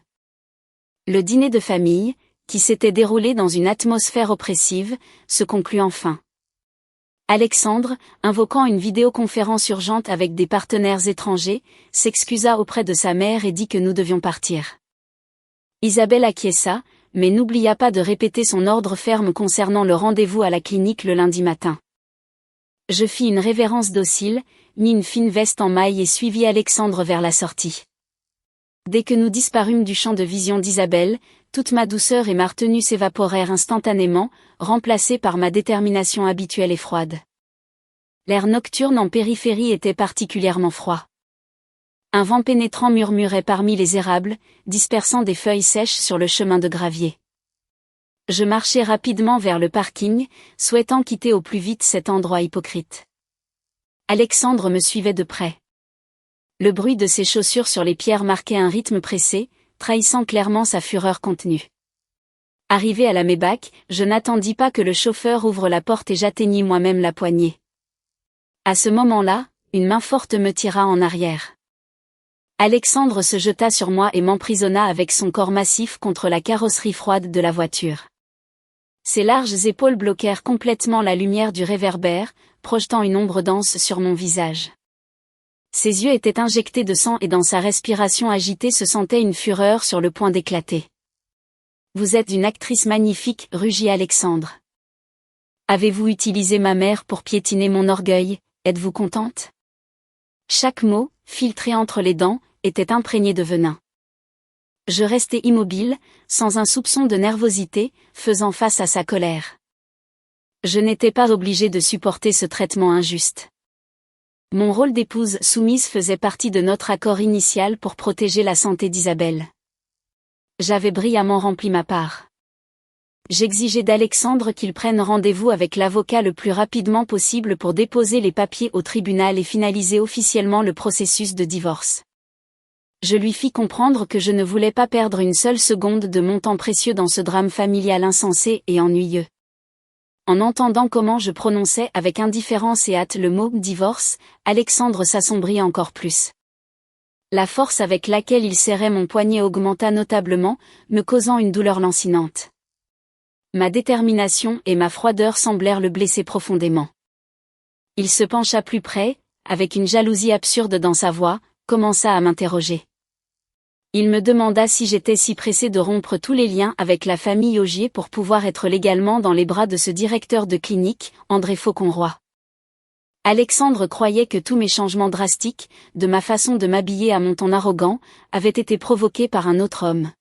Le dîner de famille, qui s'était déroulé dans une atmosphère oppressive, se conclut enfin. Alexandre, invoquant une vidéoconférence urgente avec des partenaires étrangers, s'excusa auprès de sa mère et dit que nous devions partir. Isabelle acquiesça, mais n'oublia pas de répéter son ordre ferme concernant le rendez-vous à la clinique le lundi matin. Je fis une révérence docile, mis une fine veste en maille et suivis Alexandre vers la sortie. Dès que nous disparûmes du champ de vision d'Isabelle, toute ma douceur et ma retenue s'évaporèrent instantanément, remplacées par ma détermination habituelle et froide. L'air nocturne en périphérie était particulièrement froid. Un vent pénétrant murmurait parmi les érables, dispersant des feuilles sèches sur le chemin de gravier. Je marchais rapidement vers le parking, souhaitant quitter au plus vite cet endroit hypocrite. Alexandre me suivait de près. Le bruit de ses chaussures sur les pierres marquait un rythme pressé, trahissant clairement sa fureur contenue. Arrivé à la Maybach, je n'attendis pas que le chauffeur ouvre la porte et j'atteignis moi-même la poignée. À ce moment-là, une main forte me tira en arrière. Alexandre se jeta sur moi et m'emprisonna avec son corps massif contre la carrosserie froide de la voiture. Ses larges épaules bloquèrent complètement la lumière du réverbère, projetant une ombre dense sur mon visage. Ses yeux étaient injectés de sang et dans sa respiration agitée se sentait une fureur sur le point d'éclater. « Vous êtes une actrice magnifique, rugit Alexandre. Avez-vous utilisé ma mère pour piétiner mon orgueil, êtes-vous contente ?» Chaque mot, filtré entre les dents, était imprégné de venin. Je restais immobile, sans un soupçon de nervosité, faisant face à sa colère. Je n'étais pas obligée de supporter ce traitement injuste. Mon rôle d'épouse soumise faisait partie de notre accord initial pour protéger la santé d'Isabelle. J'avais brillamment rempli ma part. J'exigeais d'Alexandre qu'il prenne rendez-vous avec l'avocat le plus rapidement possible pour déposer les papiers au tribunal et finaliser officiellement le processus de divorce. Je lui fis comprendre que je ne voulais pas perdre une seule seconde de mon temps précieux dans ce drame familial insensé et ennuyeux. En entendant comment je prononçais avec indifférence et hâte le mot « divorce », Alexandre s'assombrit encore plus. La force avec laquelle il serrait mon poignet augmenta notablement, me causant une douleur lancinante. Ma détermination et ma froideur semblèrent le blesser profondément. Il se pencha plus près, avec une jalousie absurde dans sa voix, commença à m'interroger. Il me demanda si j'étais si pressé de rompre tous les liens avec la famille Augier pour pouvoir être légalement dans les bras de ce directeur de clinique, André Fauconroy. Alexandre croyait que tous mes changements drastiques, de ma façon de m'habiller à mon ton arrogant, avaient été provoqués par un autre homme.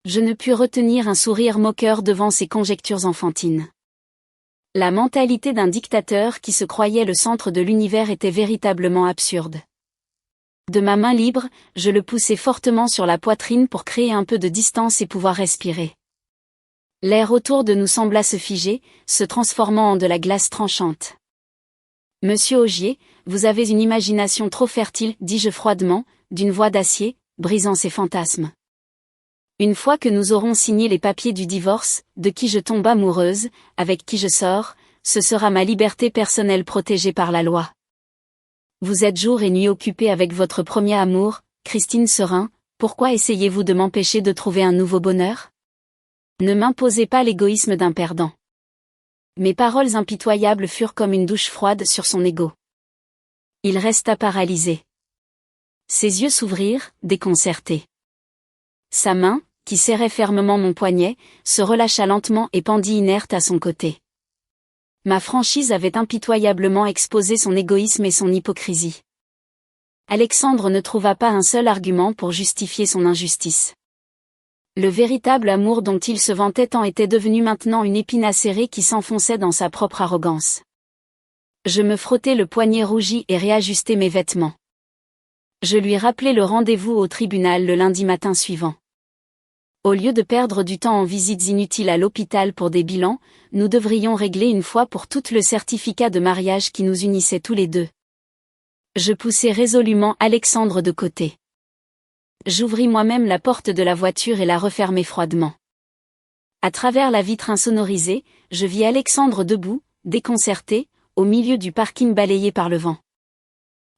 Je ne pus retenir un sourire moqueur devant ces conjectures enfantines. La mentalité d'un dictateur qui se croyait le centre de l'univers était véritablement absurde. De ma main libre, je le poussai fortement sur la poitrine pour créer un peu de distance et pouvoir respirer. L'air autour de nous sembla se figer, se transformant en de la glace tranchante. « Monsieur Augier, vous avez une imagination trop fertile, dis-je froidement, d'une voix d'acier, brisant ses fantasmes. Une fois que nous aurons signé les papiers du divorce, de qui je tombe amoureuse, avec qui je sors, ce sera ma liberté personnelle protégée par la loi. Vous êtes jour et nuit occupé avec votre premier amour, Christine Serin, pourquoi essayez-vous de m'empêcher de trouver un nouveau bonheur? Ne m'imposez pas l'égoïsme d'un perdant. » Mes paroles impitoyables furent comme une douche froide sur son ego. Il resta paralysé. Ses yeux s'ouvrirent, déconcertés. Sa main, qui serrait fermement mon poignet, se relâcha lentement et pendit inerte à son côté. Ma franchise avait impitoyablement exposé son égoïsme et son hypocrisie. Alexandre ne trouva pas un seul argument pour justifier son injustice. Le véritable amour dont il se vantait tant était devenu maintenant une épine acérée qui s'enfonçait dans sa propre arrogance. Je me frottai le poignet rougi et réajustai mes vêtements. Je lui rappelai le rendez-vous au tribunal le lundi matin suivant. Au lieu de perdre du temps en visites inutiles à l'hôpital pour des bilans, nous devrions régler une fois pour toutes le certificat de mariage qui nous unissait tous les deux. Je poussai résolument Alexandre de côté. J'ouvris moi-même la porte de la voiture et la refermai froidement. À travers la vitre insonorisée, je vis Alexandre debout, déconcerté, au milieu du parking balayé par le vent.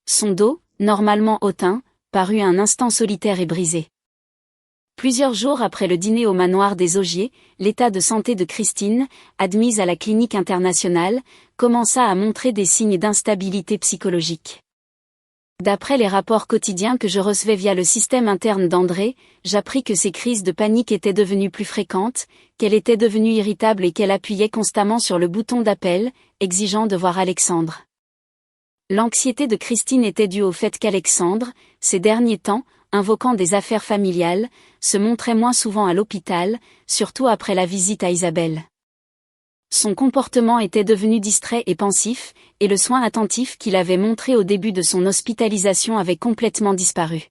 Son dos, normalement hautain, parut un instant solitaire et brisé. Plusieurs jours après le dîner au manoir des Augier, l'état de santé de Christine, admise à la clinique internationale, commença à montrer des signes d'instabilité psychologique. D'après les rapports quotidiens que je recevais via le système interne d'André, j'appris que ses crises de panique étaient devenues plus fréquentes, qu'elle était devenue irritable et qu'elle appuyait constamment sur le bouton d'appel, exigeant de voir Alexandre. L'anxiété de Christine était due au fait qu'Alexandre, ces derniers temps, invoquant des affaires familiales, se montrait moins souvent à l'hôpital, surtout après la visite à Isabelle. Son comportement était devenu distrait et pensif, et le soin attentif qu'il avait montré au début de son hospitalisation avait complètement disparu.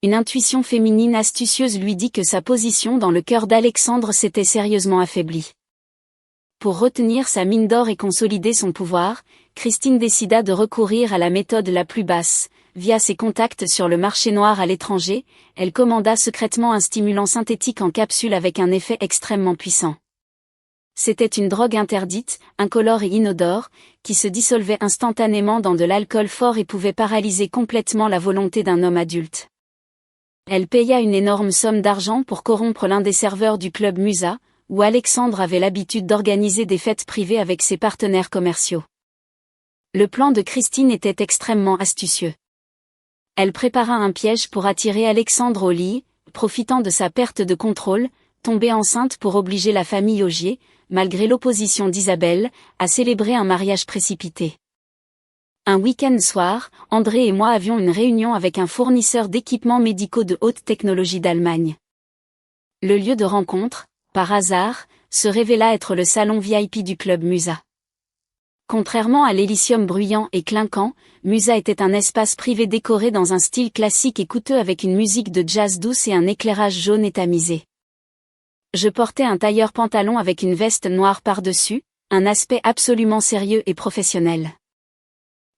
Une intuition féminine astucieuse lui dit que sa position dans le cœur d'Alexandre s'était sérieusement affaiblie. Pour retenir sa mine d'or et consolider son pouvoir, Christine décida de recourir à la méthode la plus basse. Via ses contacts sur le marché noir à l'étranger, elle commanda secrètement un stimulant synthétique en capsule avec un effet extrêmement puissant. C'était une drogue interdite, incolore et inodore, qui se dissolvait instantanément dans de l'alcool fort et pouvait paralyser complètement la volonté d'un homme adulte. Elle paya une énorme somme d'argent pour corrompre l'un des serveurs du club Musa, où Alexandre avait l'habitude d'organiser des fêtes privées avec ses partenaires commerciaux. Le plan de Christine était extrêmement astucieux. Elle prépara un piège pour attirer Alexandre au lit, profitant de sa perte de contrôle, tombée enceinte pour obliger la famille Augier, malgré l'opposition d'Isabelle, à célébrer un mariage précipité. Un week-end soir, André et moi avions une réunion avec un fournisseur d'équipements médicaux de haute technologie d'Allemagne. Le lieu de rencontre, par hasard, se révéla être le salon VIP du club Musa. Contrairement à l'Elysium bruyant et clinquant, Musa était un espace privé décoré dans un style classique et coûteux avec une musique de jazz douce et un éclairage jaune et tamisé. Je portais un tailleur pantalon avec une veste noire par-dessus, un aspect absolument sérieux et professionnel.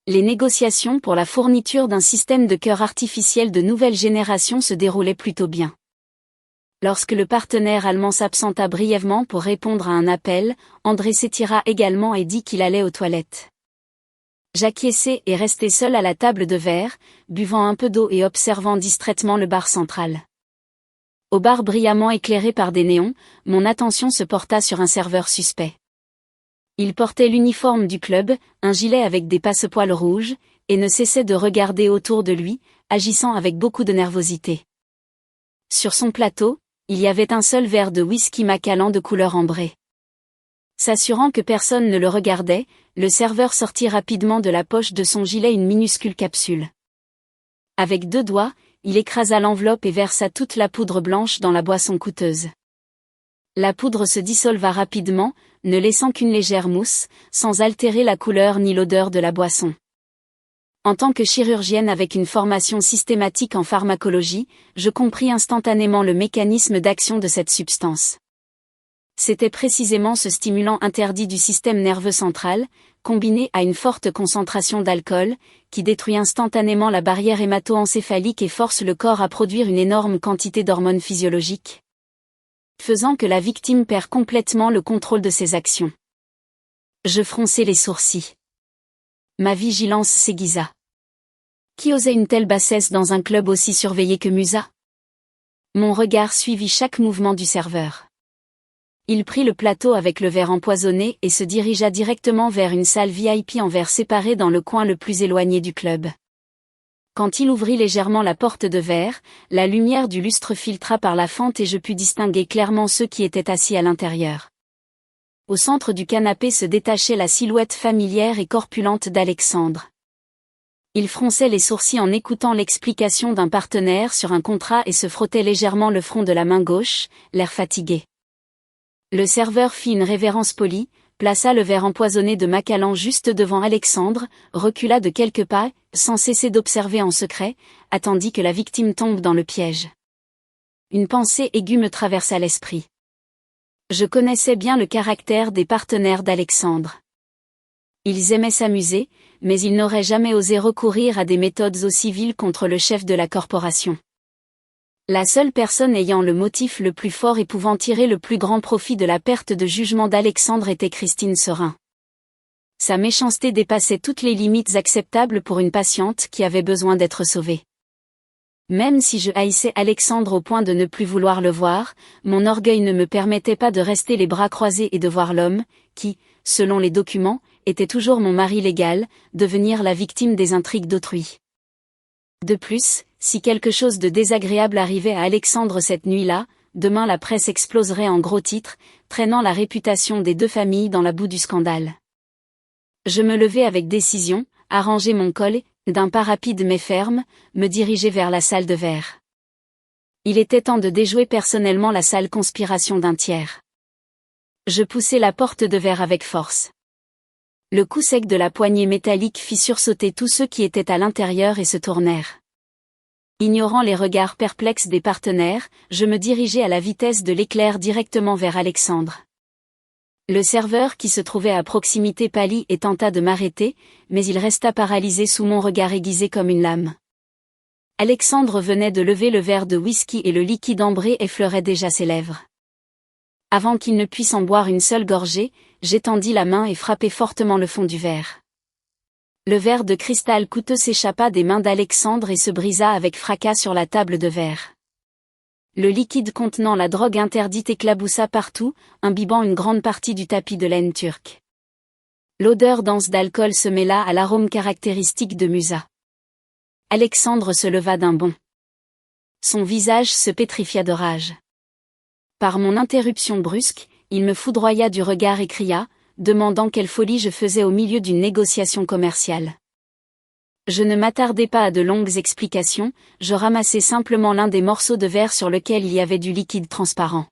Les négociations pour la fourniture d'un système de cœur artificiel de nouvelle génération se déroulaient plutôt bien. Lorsque le partenaire allemand s'absenta brièvement pour répondre à un appel, André s'étira également et dit qu'il allait aux toilettes. J'acquiesçai et restai seul à la table de verre, buvant un peu d'eau et observant distraitement le bar central. Au bar brillamment éclairé par des néons, mon attention se porta sur un serveur suspect. Il portait l'uniforme du club, un gilet avec des passepoils rouges, et ne cessait de regarder autour de lui, agissant avec beaucoup de nervosité. Sur son plateau, il y avait un seul verre de whisky Macallan de couleur ambrée. S'assurant que personne ne le regardait, le serveur sortit rapidement de la poche de son gilet une minuscule capsule. Avec 2 doigts, il écrasa l'enveloppe et versa toute la poudre blanche dans la boisson coûteuse. La poudre se dissolva rapidement, ne laissant qu'une légère mousse, sans altérer la couleur ni l'odeur de la boisson. En tant que chirurgienne avec une formation systématique en pharmacologie, je compris instantanément le mécanisme d'action de cette substance. C'était précisément ce stimulant interdit du système nerveux central, combiné à une forte concentration d'alcool, qui détruit instantanément la barrière hémato-encéphalique et force le corps à produire une énorme quantité d'hormones physiologiques, faisant que la victime perd complètement le contrôle de ses actions. Je fronçai les sourcils. Ma vigilance s'aiguisa. Qui osait une telle bassesse dans un club aussi surveillé que Musa? Mon regard suivit chaque mouvement du serveur. Il prit le plateau avec le verre empoisonné et se dirigea directement vers une salle VIP en verre séparée dans le coin le plus éloigné du club. Quand il ouvrit légèrement la porte de verre, la lumière du lustre filtra par la fente et je pus distinguer clairement ceux qui étaient assis à l'intérieur. Au centre du canapé se détachait la silhouette familière et corpulente d'Alexandre. Il fronçait les sourcils en écoutant l'explication d'un partenaire sur un contrat et se frottait légèrement le front de la main gauche, l'air fatigué. Le serveur fit une révérence polie, plaça le verre empoisonné de Macallan juste devant Alexandre, recula de quelques pas, sans cesser d'observer en secret, attendit que la victime tombe dans le piège. Une pensée aiguë me traversa l'esprit. Je connaissais bien le caractère des partenaires d'Alexandre. Ils aimaient s'amuser, mais ils n'auraient jamais osé recourir à des méthodes aussi viles contre le chef de la corporation. La seule personne ayant le motif le plus fort et pouvant tirer le plus grand profit de la perte de jugement d'Alexandre était Christine Serin. Sa méchanceté dépassait toutes les limites acceptables pour une patiente qui avait besoin d'être sauvée. Même si je haïssais Alexandre au point de ne plus vouloir le voir, mon orgueil ne me permettait pas de rester les bras croisés et de voir l'homme, qui, selon les documents, était toujours mon mari légal, devenir la victime des intrigues d'autrui. De plus, si quelque chose de désagréable arrivait à Alexandre cette nuit-là, demain la presse exploserait en gros titres, traînant la réputation des 2 familles dans la boue du scandale. Je me levai avec décision, arrangeai mon col et, d'un pas rapide mais ferme, me dirigeai vers la salle de verre. Il était temps de déjouer personnellement la sale conspiration d'un tiers. Je poussai la porte de verre avec force. Le coup sec de la poignée métallique fit sursauter tous ceux qui étaient à l'intérieur et se tournèrent. Ignorant les regards perplexes des partenaires, je me dirigeai à la vitesse de l'éclair directement vers Alexandre. Le serveur qui se trouvait à proximité pâlit et tenta de m'arrêter, mais il resta paralysé sous mon regard aiguisé comme une lame. Alexandre venait de lever le verre de whisky et le liquide ambré effleurait déjà ses lèvres. Avant qu'il ne puisse en boire une seule gorgée, j'étendis la main et frappai fortement le fond du verre. Le verre de cristal coûteux s'échappa des mains d'Alexandre et se brisa avec fracas sur la table de verre. Le liquide contenant la drogue interdite éclaboussa partout, imbibant une grande partie du tapis de laine turque. L'odeur dense d'alcool se mêla à l'arôme caractéristique de Musa. Alexandre se leva d'un bond. Son visage se pétrifia de rage. Par mon interruption brusque, il me foudroya du regard et cria, demandant quelle folie je faisais au milieu d'une négociation commerciale. Je ne m'attardai pas à de longues explications, je ramassai simplement l'un des morceaux de verre sur lequel il y avait du liquide transparent.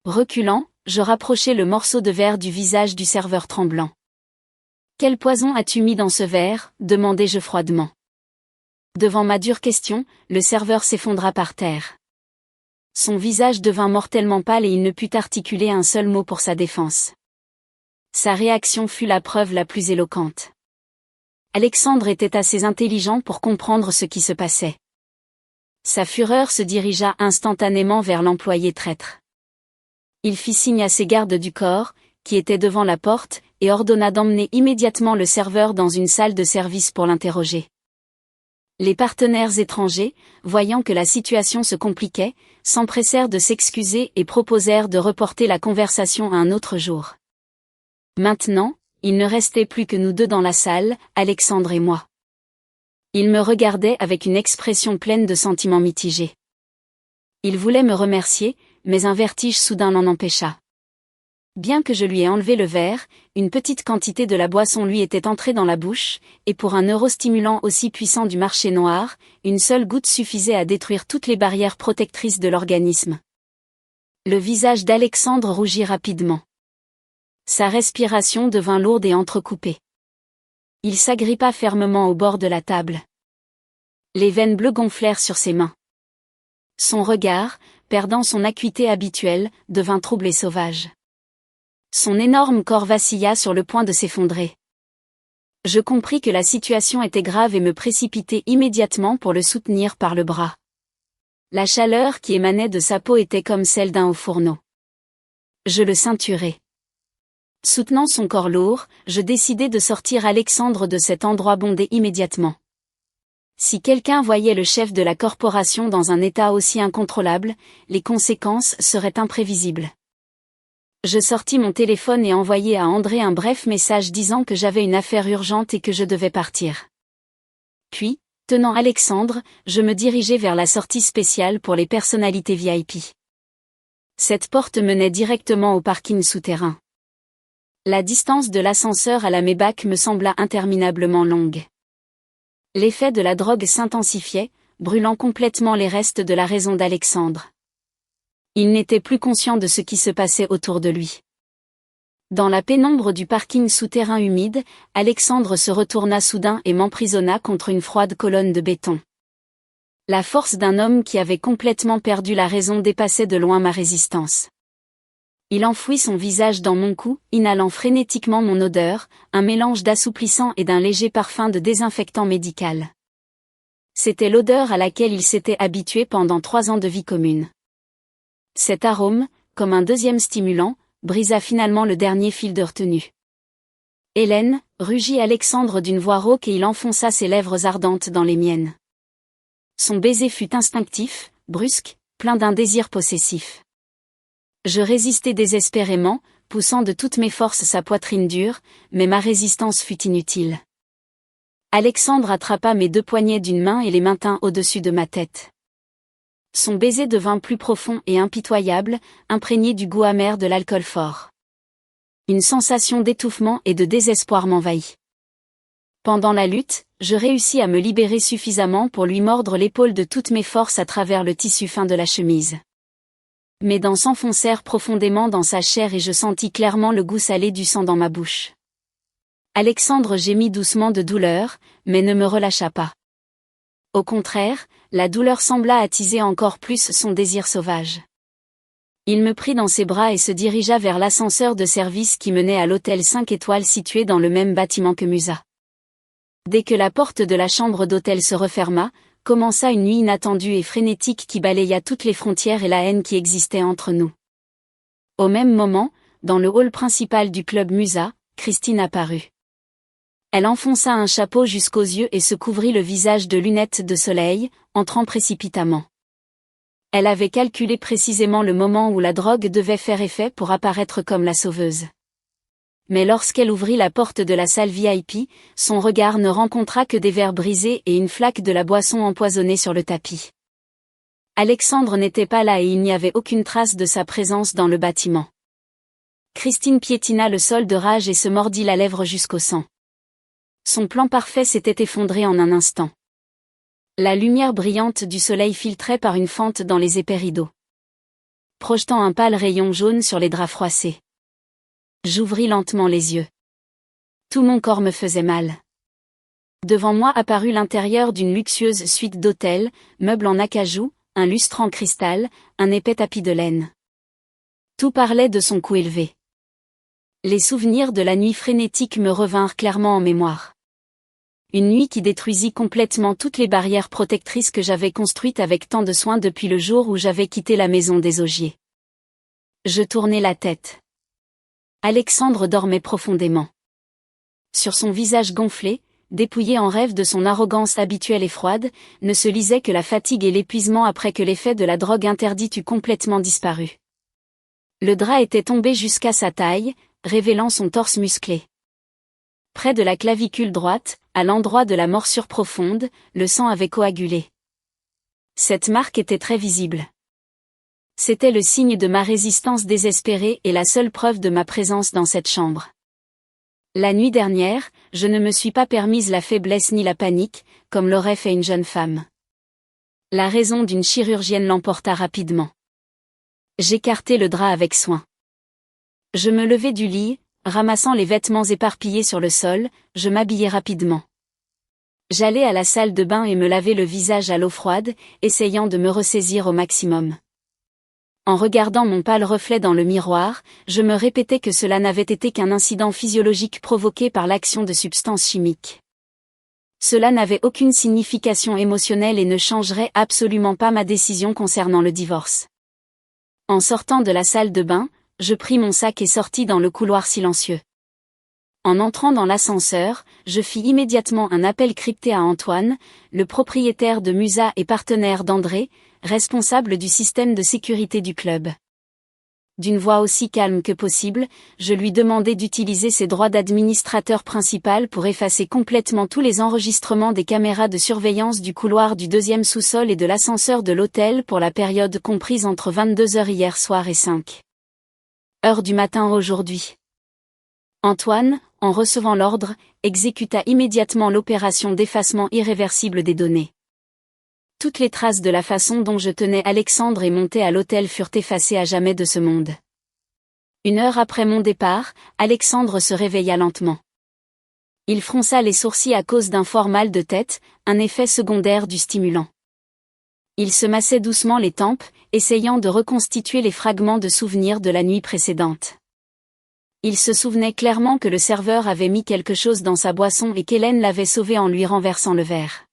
Reculant, je rapprochai le morceau de verre du visage du serveur tremblant. « Quel poison as-tu mis dans ce verre ?» demandai-je froidement. Devant ma dure question, le serveur s'effondra par terre. Son visage devint mortellement pâle et il ne put articuler un seul mot pour sa défense. Sa réaction fut la preuve la plus éloquente. Alexandre était assez intelligent pour comprendre ce qui se passait. Sa fureur se dirigea instantanément vers l'employé traître. Il fit signe à ses gardes du corps, qui étaient devant la porte, et ordonna d'emmener immédiatement le serveur dans une salle de service pour l'interroger. Les partenaires étrangers, voyant que la situation se compliquait, s'empressèrent de s'excuser et proposèrent de reporter la conversation à un autre jour. Maintenant, il ne restait plus que nous deux dans la salle, Alexandre et moi. Il me regardait avec une expression pleine de sentiments mitigés. Il voulait me remercier, mais un vertige soudain l'en empêcha. Bien que je lui ai enlevé le verre, une petite quantité de la boisson lui était entrée dans la bouche, et pour un neurostimulant aussi puissant du marché noir, une seule goutte suffisait à détruire toutes les barrières protectrices de l'organisme. Le visage d'Alexandre rougit rapidement. Sa respiration devint lourde et entrecoupée. Il s'agrippa fermement au bord de la table. Les veines bleues gonflèrent sur ses mains. Son regard, perdant son acuité habituelle, devint trouble et sauvage. Son énorme corps vacilla sur le point de s'effondrer. Je compris que la situation était grave et me précipitai immédiatement pour le soutenir par le bras. La chaleur qui émanait de sa peau était comme celle d'un haut fourneau. Je le ceinturai. Soutenant son corps lourd, je décidai de sortir Alexandre de cet endroit bondé immédiatement. Si quelqu'un voyait le chef de la corporation dans un état aussi incontrôlable, les conséquences seraient imprévisibles. Je sortis mon téléphone et envoyai à André un bref message disant que j'avais une affaire urgente et que je devais partir. Puis, tenant Alexandre, je me dirigeai vers la sortie spéciale pour les personnalités VIP. Cette porte menait directement au parking souterrain. La distance de l'ascenseur à la Maybach me sembla interminablement longue. L'effet de la drogue s'intensifiait, brûlant complètement les restes de la raison d'Alexandre. Il n'était plus conscient de ce qui se passait autour de lui. Dans la pénombre du parking souterrain humide, Alexandre se retourna soudain et m'emprisonna contre une froide colonne de béton. La force d'un homme qui avait complètement perdu la raison dépassait de loin ma résistance. Il enfouit son visage dans mon cou, inhalant frénétiquement mon odeur, un mélange d'assouplissant et d'un léger parfum de désinfectant médical. C'était l'odeur à laquelle il s'était habitué pendant 3 ans de vie commune. Cet arôme, comme un deuxième stimulant, brisa finalement le dernier fil de retenue. « Hélène » rugit Alexandre d'une voix rauque et il enfonça ses lèvres ardentes dans les miennes. Son baiser fut instinctif, brusque, plein d'un désir possessif. Je résistai désespérément, poussant de toutes mes forces sa poitrine dure, mais ma résistance fut inutile. Alexandre attrapa mes 2 poignets d'une main et les maintint au-dessus de ma tête. Son baiser devint plus profond et impitoyable, imprégné du goût amer de l'alcool fort. Une sensation d'étouffement et de désespoir m'envahit. Pendant la lutte, je réussis à me libérer suffisamment pour lui mordre l'épaule de toutes mes forces à travers le tissu fin de la chemise. Mes dents s'enfoncèrent profondément dans sa chair et je sentis clairement le goût salé du sang dans ma bouche. Alexandre gémit doucement de douleur, mais ne me relâcha pas. Au contraire, la douleur sembla attiser encore plus son désir sauvage. Il me prit dans ses bras et se dirigea vers l'ascenseur de service qui menait à l'hôtel 5 étoiles situé dans le même bâtiment que Musa. Dès que la porte de la chambre d'hôtel se referma, commença une nuit inattendue et frénétique qui balaya toutes les frontières et la haine qui existait entre nous. Au même moment, dans le hall principal du club Musa, Christine apparut. Elle enfonça un chapeau jusqu'aux yeux et se couvrit le visage de lunettes de soleil, entrant précipitamment. Elle avait calculé précisément le moment où la drogue devait faire effet pour apparaître comme la sauveuse. Mais lorsqu'elle ouvrit la porte de la salle VIP, son regard ne rencontra que des verres brisés et une flaque de la boisson empoisonnée sur le tapis. Alexandre n'était pas là et il n'y avait aucune trace de sa présence dans le bâtiment. Christine piétina le sol de rage et se mordit la lèvre jusqu'au sang. Son plan parfait s'était effondré en un instant. La lumière brillante du soleil filtrait par une fente dans les épais rideaux, projetant un pâle rayon jaune sur les draps froissés. J'ouvris lentement les yeux. Tout mon corps me faisait mal. Devant moi apparut l'intérieur d'une luxueuse suite d'hôtels, meubles en acajou, un lustre en cristal, un épais tapis de laine. Tout parlait de son coût élevé. Les souvenirs de la nuit frénétique me revinrent clairement en mémoire. Une nuit qui détruisit complètement toutes les barrières protectrices que j'avais construites avec tant de soin depuis le jour où j'avais quitté la maison des Augiers. Je tournai la tête. Alexandre dormait profondément. Sur son visage gonflé, dépouillé en rêve de son arrogance habituelle et froide, ne se lisait que la fatigue et l'épuisement après que l'effet de la drogue interdite eût complètement disparu. Le drap était tombé jusqu'à sa taille, révélant son torse musclé. Près de la clavicule droite, à l'endroit de la morsure profonde, le sang avait coagulé. Cette marque était très visible. C'était le signe de ma résistance désespérée et la seule preuve de ma présence dans cette chambre. La nuit dernière, je ne me suis pas permise la faiblesse ni la panique, comme l'aurait fait une jeune femme. La raison d'une chirurgienne l'emporta rapidement. J'écartai le drap avec soin. Je me levai du lit, ramassant les vêtements éparpillés sur le sol, je m'habillai rapidement. J'allai à la salle de bain et me lavai le visage à l'eau froide, essayant de me ressaisir au maximum. En regardant mon pâle reflet dans le miroir, je me répétais que cela n'avait été qu'un incident physiologique provoqué par l'action de substances chimiques. Cela n'avait aucune signification émotionnelle et ne changerait absolument pas ma décision concernant le divorce. En sortant de la salle de bain, je pris mon sac et sortis dans le couloir silencieux. En entrant dans l'ascenseur, je fis immédiatement un appel crypté à Antoine, le propriétaire de Musa et partenaire d'André, responsable du système de sécurité du club. D'une voix aussi calme que possible, je lui demandai d'utiliser ses droits d'administrateur principal pour effacer complètement tous les enregistrements des caméras de surveillance du couloir du deuxième sous-sol et de l'ascenseur de l'hôtel pour la période comprise entre 22h hier soir et 5h du matin aujourd'hui. Antoine, en recevant l'ordre, exécuta immédiatement l'opération d'effacement irréversible des données. Toutes les traces de la façon dont je tenais Alexandre et monté à l'hôtel furent effacées à jamais de ce monde. 1 heure après mon départ, Alexandre se réveilla lentement. Il fronça les sourcils à cause d'un fort mal de tête, un effet secondaire du stimulant. Il se massait doucement les tempes, essayant de reconstituer les fragments de souvenirs de la nuit précédente. Il se souvenait clairement que le serveur avait mis quelque chose dans sa boisson et qu'Hélène l'avait sauvé en lui renversant le verre.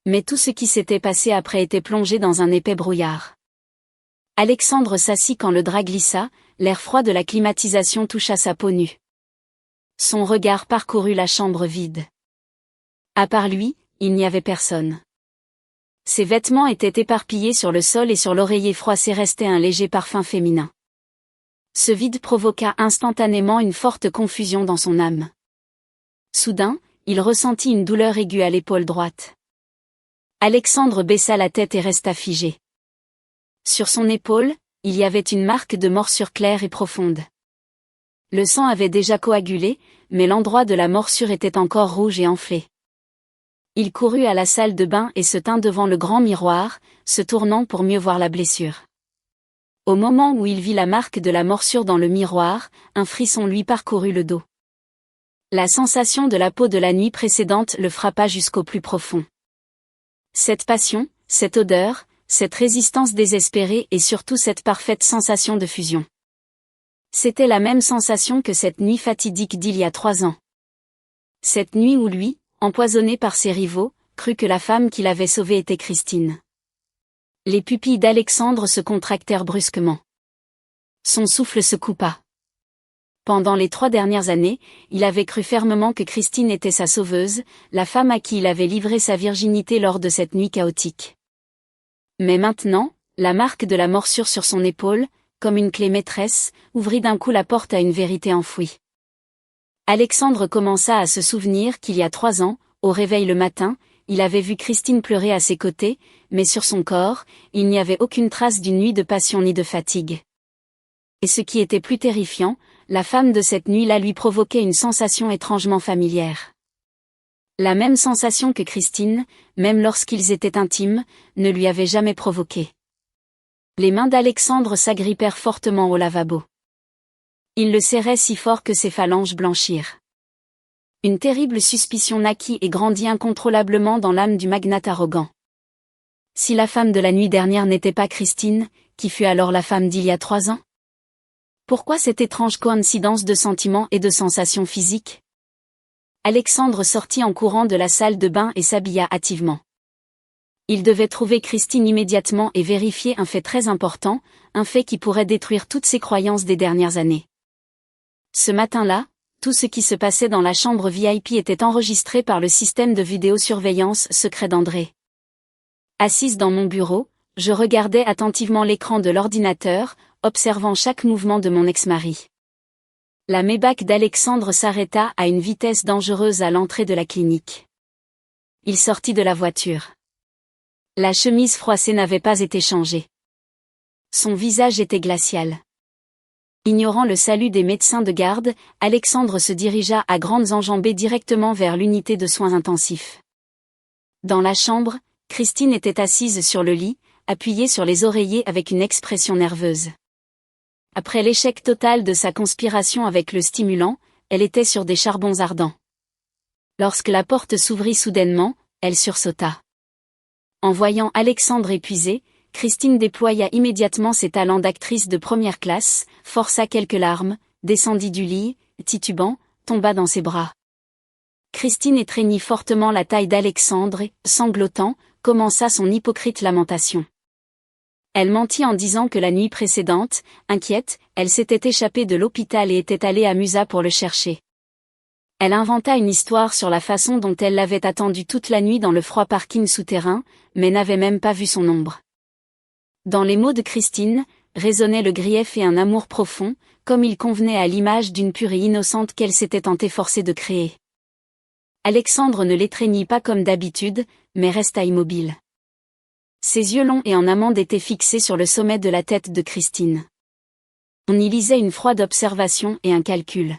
Mais tout ce qui s'était passé après était plongé dans un épais brouillard. Alexandre s'assit quand le drap glissa, l'air froid de la climatisation toucha sa peau nue. Son regard parcourut la chambre vide. À part lui, il n'y avait personne. Ses vêtements étaient éparpillés sur le sol et sur l'oreiller froissé restait un léger parfum féminin. Ce vide provoqua instantanément une forte confusion dans son âme. Soudain, il ressentit une douleur aiguë à l'épaule droite. Alexandre baissa la tête et resta figé. Sur son épaule, il y avait une marque de morsure claire et profonde. Le sang avait déjà coagulé, mais l'endroit de la morsure était encore rouge et enflé. Il courut à la salle de bain et se tint devant le grand miroir, se tournant pour mieux voir la blessure. Au moment où il vit la marque de la morsure dans le miroir, un frisson lui parcourut le dos. La sensation de la peau de la nuit précédente le frappa jusqu'au plus profond. Cette passion, cette odeur, cette résistance désespérée et surtout cette parfaite sensation de fusion. C'était la même sensation que cette nuit fatidique d'il y a 3 ans. Cette nuit où lui, empoisonné par ses rivaux, crut que la femme qui l'avait sauvé était Christine. Les pupilles d'Alexandre se contractèrent brusquement. Son souffle se coupa. Pendant les 3 dernières années, il avait cru fermement que Christine était sa sauveuse, la femme à qui il avait livré sa virginité lors de cette nuit chaotique. Mais maintenant, la marque de la morsure sur son épaule, comme une clé maîtresse, ouvrit d'un coup la porte à une vérité enfouie. Alexandre commença à se souvenir qu'il y a 3 ans, au réveil le matin, il avait vu Christine pleurer à ses côtés, mais sur son corps, il n'y avait aucune trace d'une nuit de passion ni de fatigue. Et ce qui était plus terrifiant, la femme de cette nuit-là lui provoquait une sensation étrangement familière. La même sensation que Christine, même lorsqu'ils étaient intimes, ne lui avait jamais provoqué. Les mains d'Alexandre s'agrippèrent fortement au lavabo. Il le serrait si fort que ses phalanges blanchirent. Une terrible suspicion naquit et grandit incontrôlablement dans l'âme du magnate arrogant. Si la femme de la nuit dernière n'était pas Christine, qui fut alors la femme d'il y a 3 ans? Pourquoi cette étrange coïncidence de sentiments et de sensations physiques? Alexandre sortit en courant de la salle de bain et s'habilla hâtivement. Il devait trouver Christine immédiatement et vérifier un fait très important, un fait qui pourrait détruire toutes ses croyances des dernières années. Ce matin-là, tout ce qui se passait dans la chambre VIP était enregistré par le système de vidéosurveillance secret d'André. Assise dans mon bureau, je regardais attentivement l'écran de l'ordinateur, observant chaque mouvement de mon ex-mari. La Maybach d'Alexandre s'arrêta à une vitesse dangereuse à l'entrée de la clinique. Il sortit de la voiture. La chemise froissée n'avait pas été changée. Son visage était glacial. Ignorant le salut des médecins de garde, Alexandre se dirigea à grandes enjambées directement vers l'unité de soins intensifs. Dans la chambre, Christine était assise sur le lit, appuyée sur les oreillers avec une expression nerveuse. Après l'échec total de sa conspiration avec le stimulant, elle était sur des charbons ardents. Lorsque la porte s'ouvrit soudainement, elle sursauta. En voyant Alexandre épuisé, Christine déploya immédiatement ses talents d'actrice de première classe, força quelques larmes, descendit du lit, titubant, tomba dans ses bras. Christine étreignit fortement la taille d'Alexandre et, sanglotant, commença son hypocrite lamentation. Elle mentit en disant que la nuit précédente, inquiète, elle s'était échappée de l'hôpital et était allée à Musa pour le chercher. Elle inventa une histoire sur la façon dont elle l'avait attendu toute la nuit dans le froid parking souterrain, mais n'avait même pas vu son ombre. Dans les mots de Christine, résonnait le grief et un amour profond, comme il convenait à l'image d'une pure et innocente qu'elle s'était tant efforcée de créer. Alexandre ne l'étreignit pas comme d'habitude, mais resta immobile. Ses yeux longs et en amande étaient fixés sur le sommet de la tête de Christine. On y lisait une froide observation et un calcul.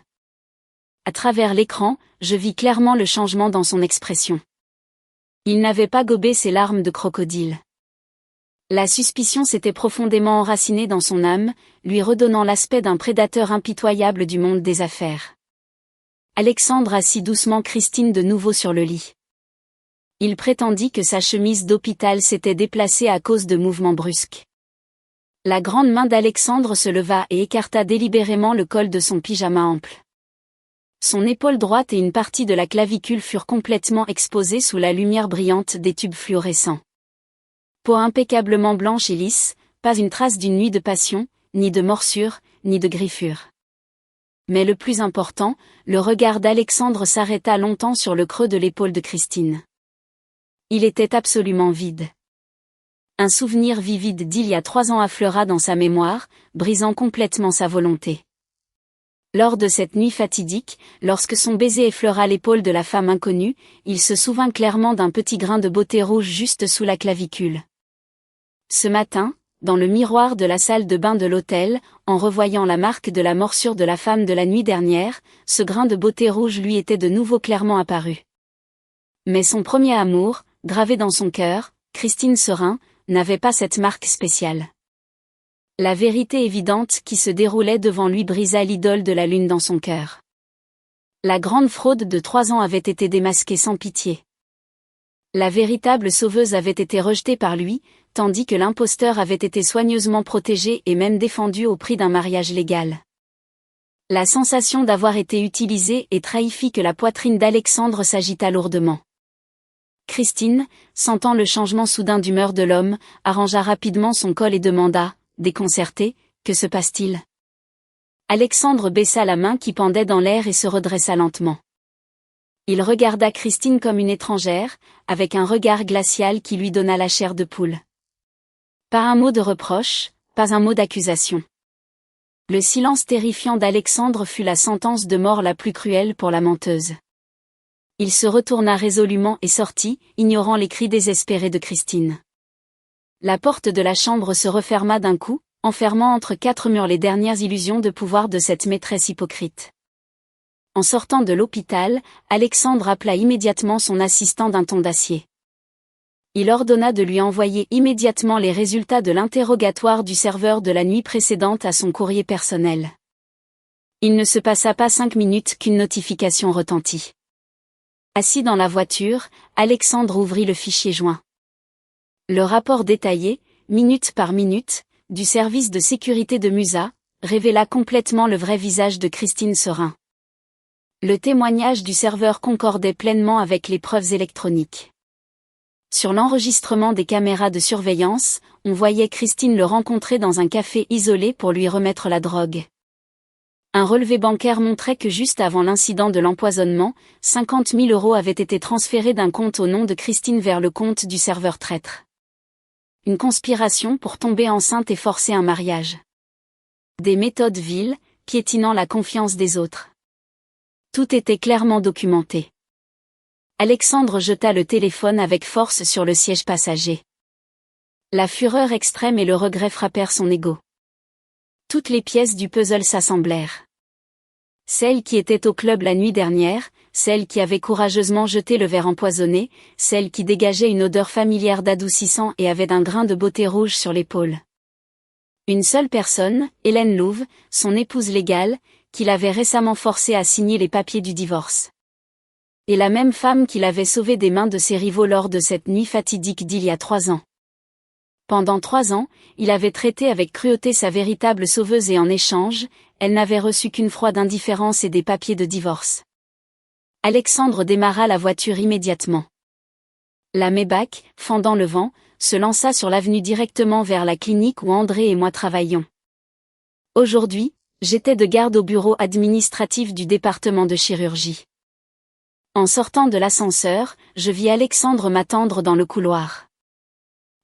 À travers l'écran, je vis clairement le changement dans son expression. Il n'avait pas gobé ses larmes de crocodile. La suspicion s'était profondément enracinée dans son âme, lui redonnant l'aspect d'un prédateur impitoyable du monde des affaires. Alexandre assit doucement Christine de nouveau sur le lit. Il prétendit que sa chemise d'hôpital s'était déplacée à cause de mouvements brusques. La grande main d'Alexandre se leva et écarta délibérément le col de son pyjama ample. Son épaule droite et une partie de la clavicule furent complètement exposées sous la lumière brillante des tubes fluorescents. Peau impeccablement blanche et lisse, pas une trace d'une nuit de passion, ni de morsure, ni de griffure. Mais le plus important, le regard d'Alexandre s'arrêta longtemps sur le creux de l'épaule de Christine. Il était absolument vide. Un souvenir vivide d'il y a 3 ans affleura dans sa mémoire, brisant complètement sa volonté. Lors de cette nuit fatidique, lorsque son baiser effleura l'épaule de la femme inconnue, il se souvint clairement d'un petit grain de beauté rouge juste sous la clavicule. Ce matin, dans le miroir de la salle de bain de l'hôtel, en revoyant la marque de la morsure de la femme de la nuit dernière, ce grain de beauté rouge lui était de nouveau clairement apparu. Mais son premier amour, gravé dans son cœur, Christine Serin, n'avait pas cette marque spéciale. La vérité évidente qui se déroulait devant lui brisa l'idole de la lune dans son cœur. La grande fraude de 3 ans avait été démasquée sans pitié. La véritable sauveuse avait été rejetée par lui, tandis que l'imposteur avait été soigneusement protégé et même défendu au prix d'un mariage légal. La sensation d'avoir été utilisée et trahi fit que la poitrine d'Alexandre s'agita lourdement. Christine, sentant le changement soudain d'humeur de l'homme, arrangea rapidement son col et demanda, déconcertée, « Que se passe-t-il » Alexandre baissa la main qui pendait dans l'air et se redressa lentement. Il regarda Christine comme une étrangère, avec un regard glacial qui lui donna la chair de poule. Pas un mot de reproche, pas un mot d'accusation. Le silence terrifiant d'Alexandre fut la sentence de mort la plus cruelle pour la menteuse. Il se retourna résolument et sortit, ignorant les cris désespérés de Christine. La porte de la chambre se referma d'un coup, enfermant entre 4 murs les dernières illusions de pouvoir de cette maîtresse hypocrite. En sortant de l'hôpital, Alexandre appela immédiatement son assistant d'un ton d'acier. Il ordonna de lui envoyer immédiatement les résultats de l'interrogatoire du serveur de la nuit précédente à son courrier personnel. Il ne se passa pas 5 minutes qu'une notification retentit. Assis dans la voiture, Alexandre ouvrit le fichier joint. Le rapport détaillé, minute par minute, du service de sécurité de Musa, révéla complètement le vrai visage de Christine Serin. Le témoignage du serveur concordait pleinement avec les preuves électroniques. Sur l'enregistrement des caméras de surveillance, on voyait Christine le rencontrer dans un café isolé pour lui remettre la drogue. Un relevé bancaire montrait que juste avant l'incident de l'empoisonnement, 50 000 € avaient été transférés d'un compte au nom de Christine vers le compte du serveur traître. Une conspiration pour tomber enceinte et forcer un mariage. Des méthodes viles, piétinant la confiance des autres. Tout était clairement documenté. Alexandre jeta le téléphone avec force sur le siège passager. La fureur extrême et le regret frappèrent son ego. Toutes les pièces du puzzle s'assemblèrent. Celle qui était au club la nuit dernière, celle qui avait courageusement jeté le verre empoisonné, celle qui dégageait une odeur familière d'adoucissant et avait un grain de beauté rouge sur l'épaule. Une seule personne, Hélène Louve, son épouse légale, qui l'avait récemment forcé à signer les papiers du divorce. Et la même femme qui l'avait sauvé des mains de ses rivaux lors de cette nuit fatidique d'il y a 3 ans. Pendant 3 ans, il avait traité avec cruauté sa véritable sauveuse et en échange, elle n'avait reçu qu'une froide indifférence et des papiers de divorce. Alexandre démarra la voiture immédiatement. La Maybach, fendant le vent, se lança sur l'avenue directement vers la clinique où André et moi travaillions. Aujourd'hui, j'étais de garde au bureau administratif du département de chirurgie. En sortant de l'ascenseur, je vis Alexandre m'attendre dans le couloir.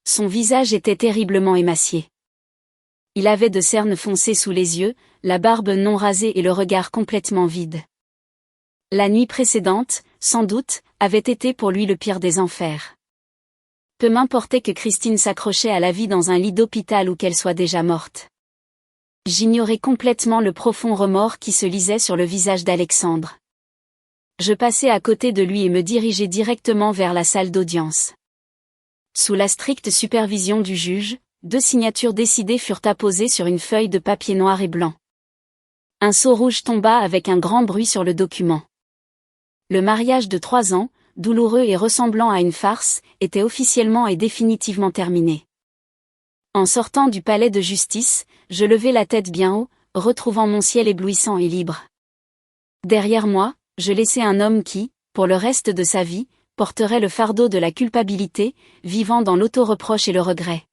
Son visage était terriblement émacié. Il avait de cernes foncées sous les yeux, la barbe non rasée et le regard complètement vide. La nuit précédente, sans doute, avait été pour lui le pire des enfers. Peu m'importait que Christine s'accrochait à la vie dans un lit d'hôpital ou qu'elle soit déjà morte. J'ignorais complètement le profond remords qui se lisait sur le visage d'Alexandre. Je passai à côté de lui et me dirigeai directement vers la salle d'audience. Sous la stricte supervision du juge, 2 signatures décidées furent apposées sur une feuille de papier noir et blanc. Un sceau rouge tomba avec un grand bruit sur le document. Le mariage de 3 ans, douloureux et ressemblant à une farce, était officiellement et définitivement terminé. En sortant du palais de justice, je levai la tête bien haut, retrouvant mon ciel éblouissant et libre. Derrière moi, je laissai un homme qui, pour le reste de sa vie, porterait le fardeau de la culpabilité, vivant dans l'auto-reproche et le regret.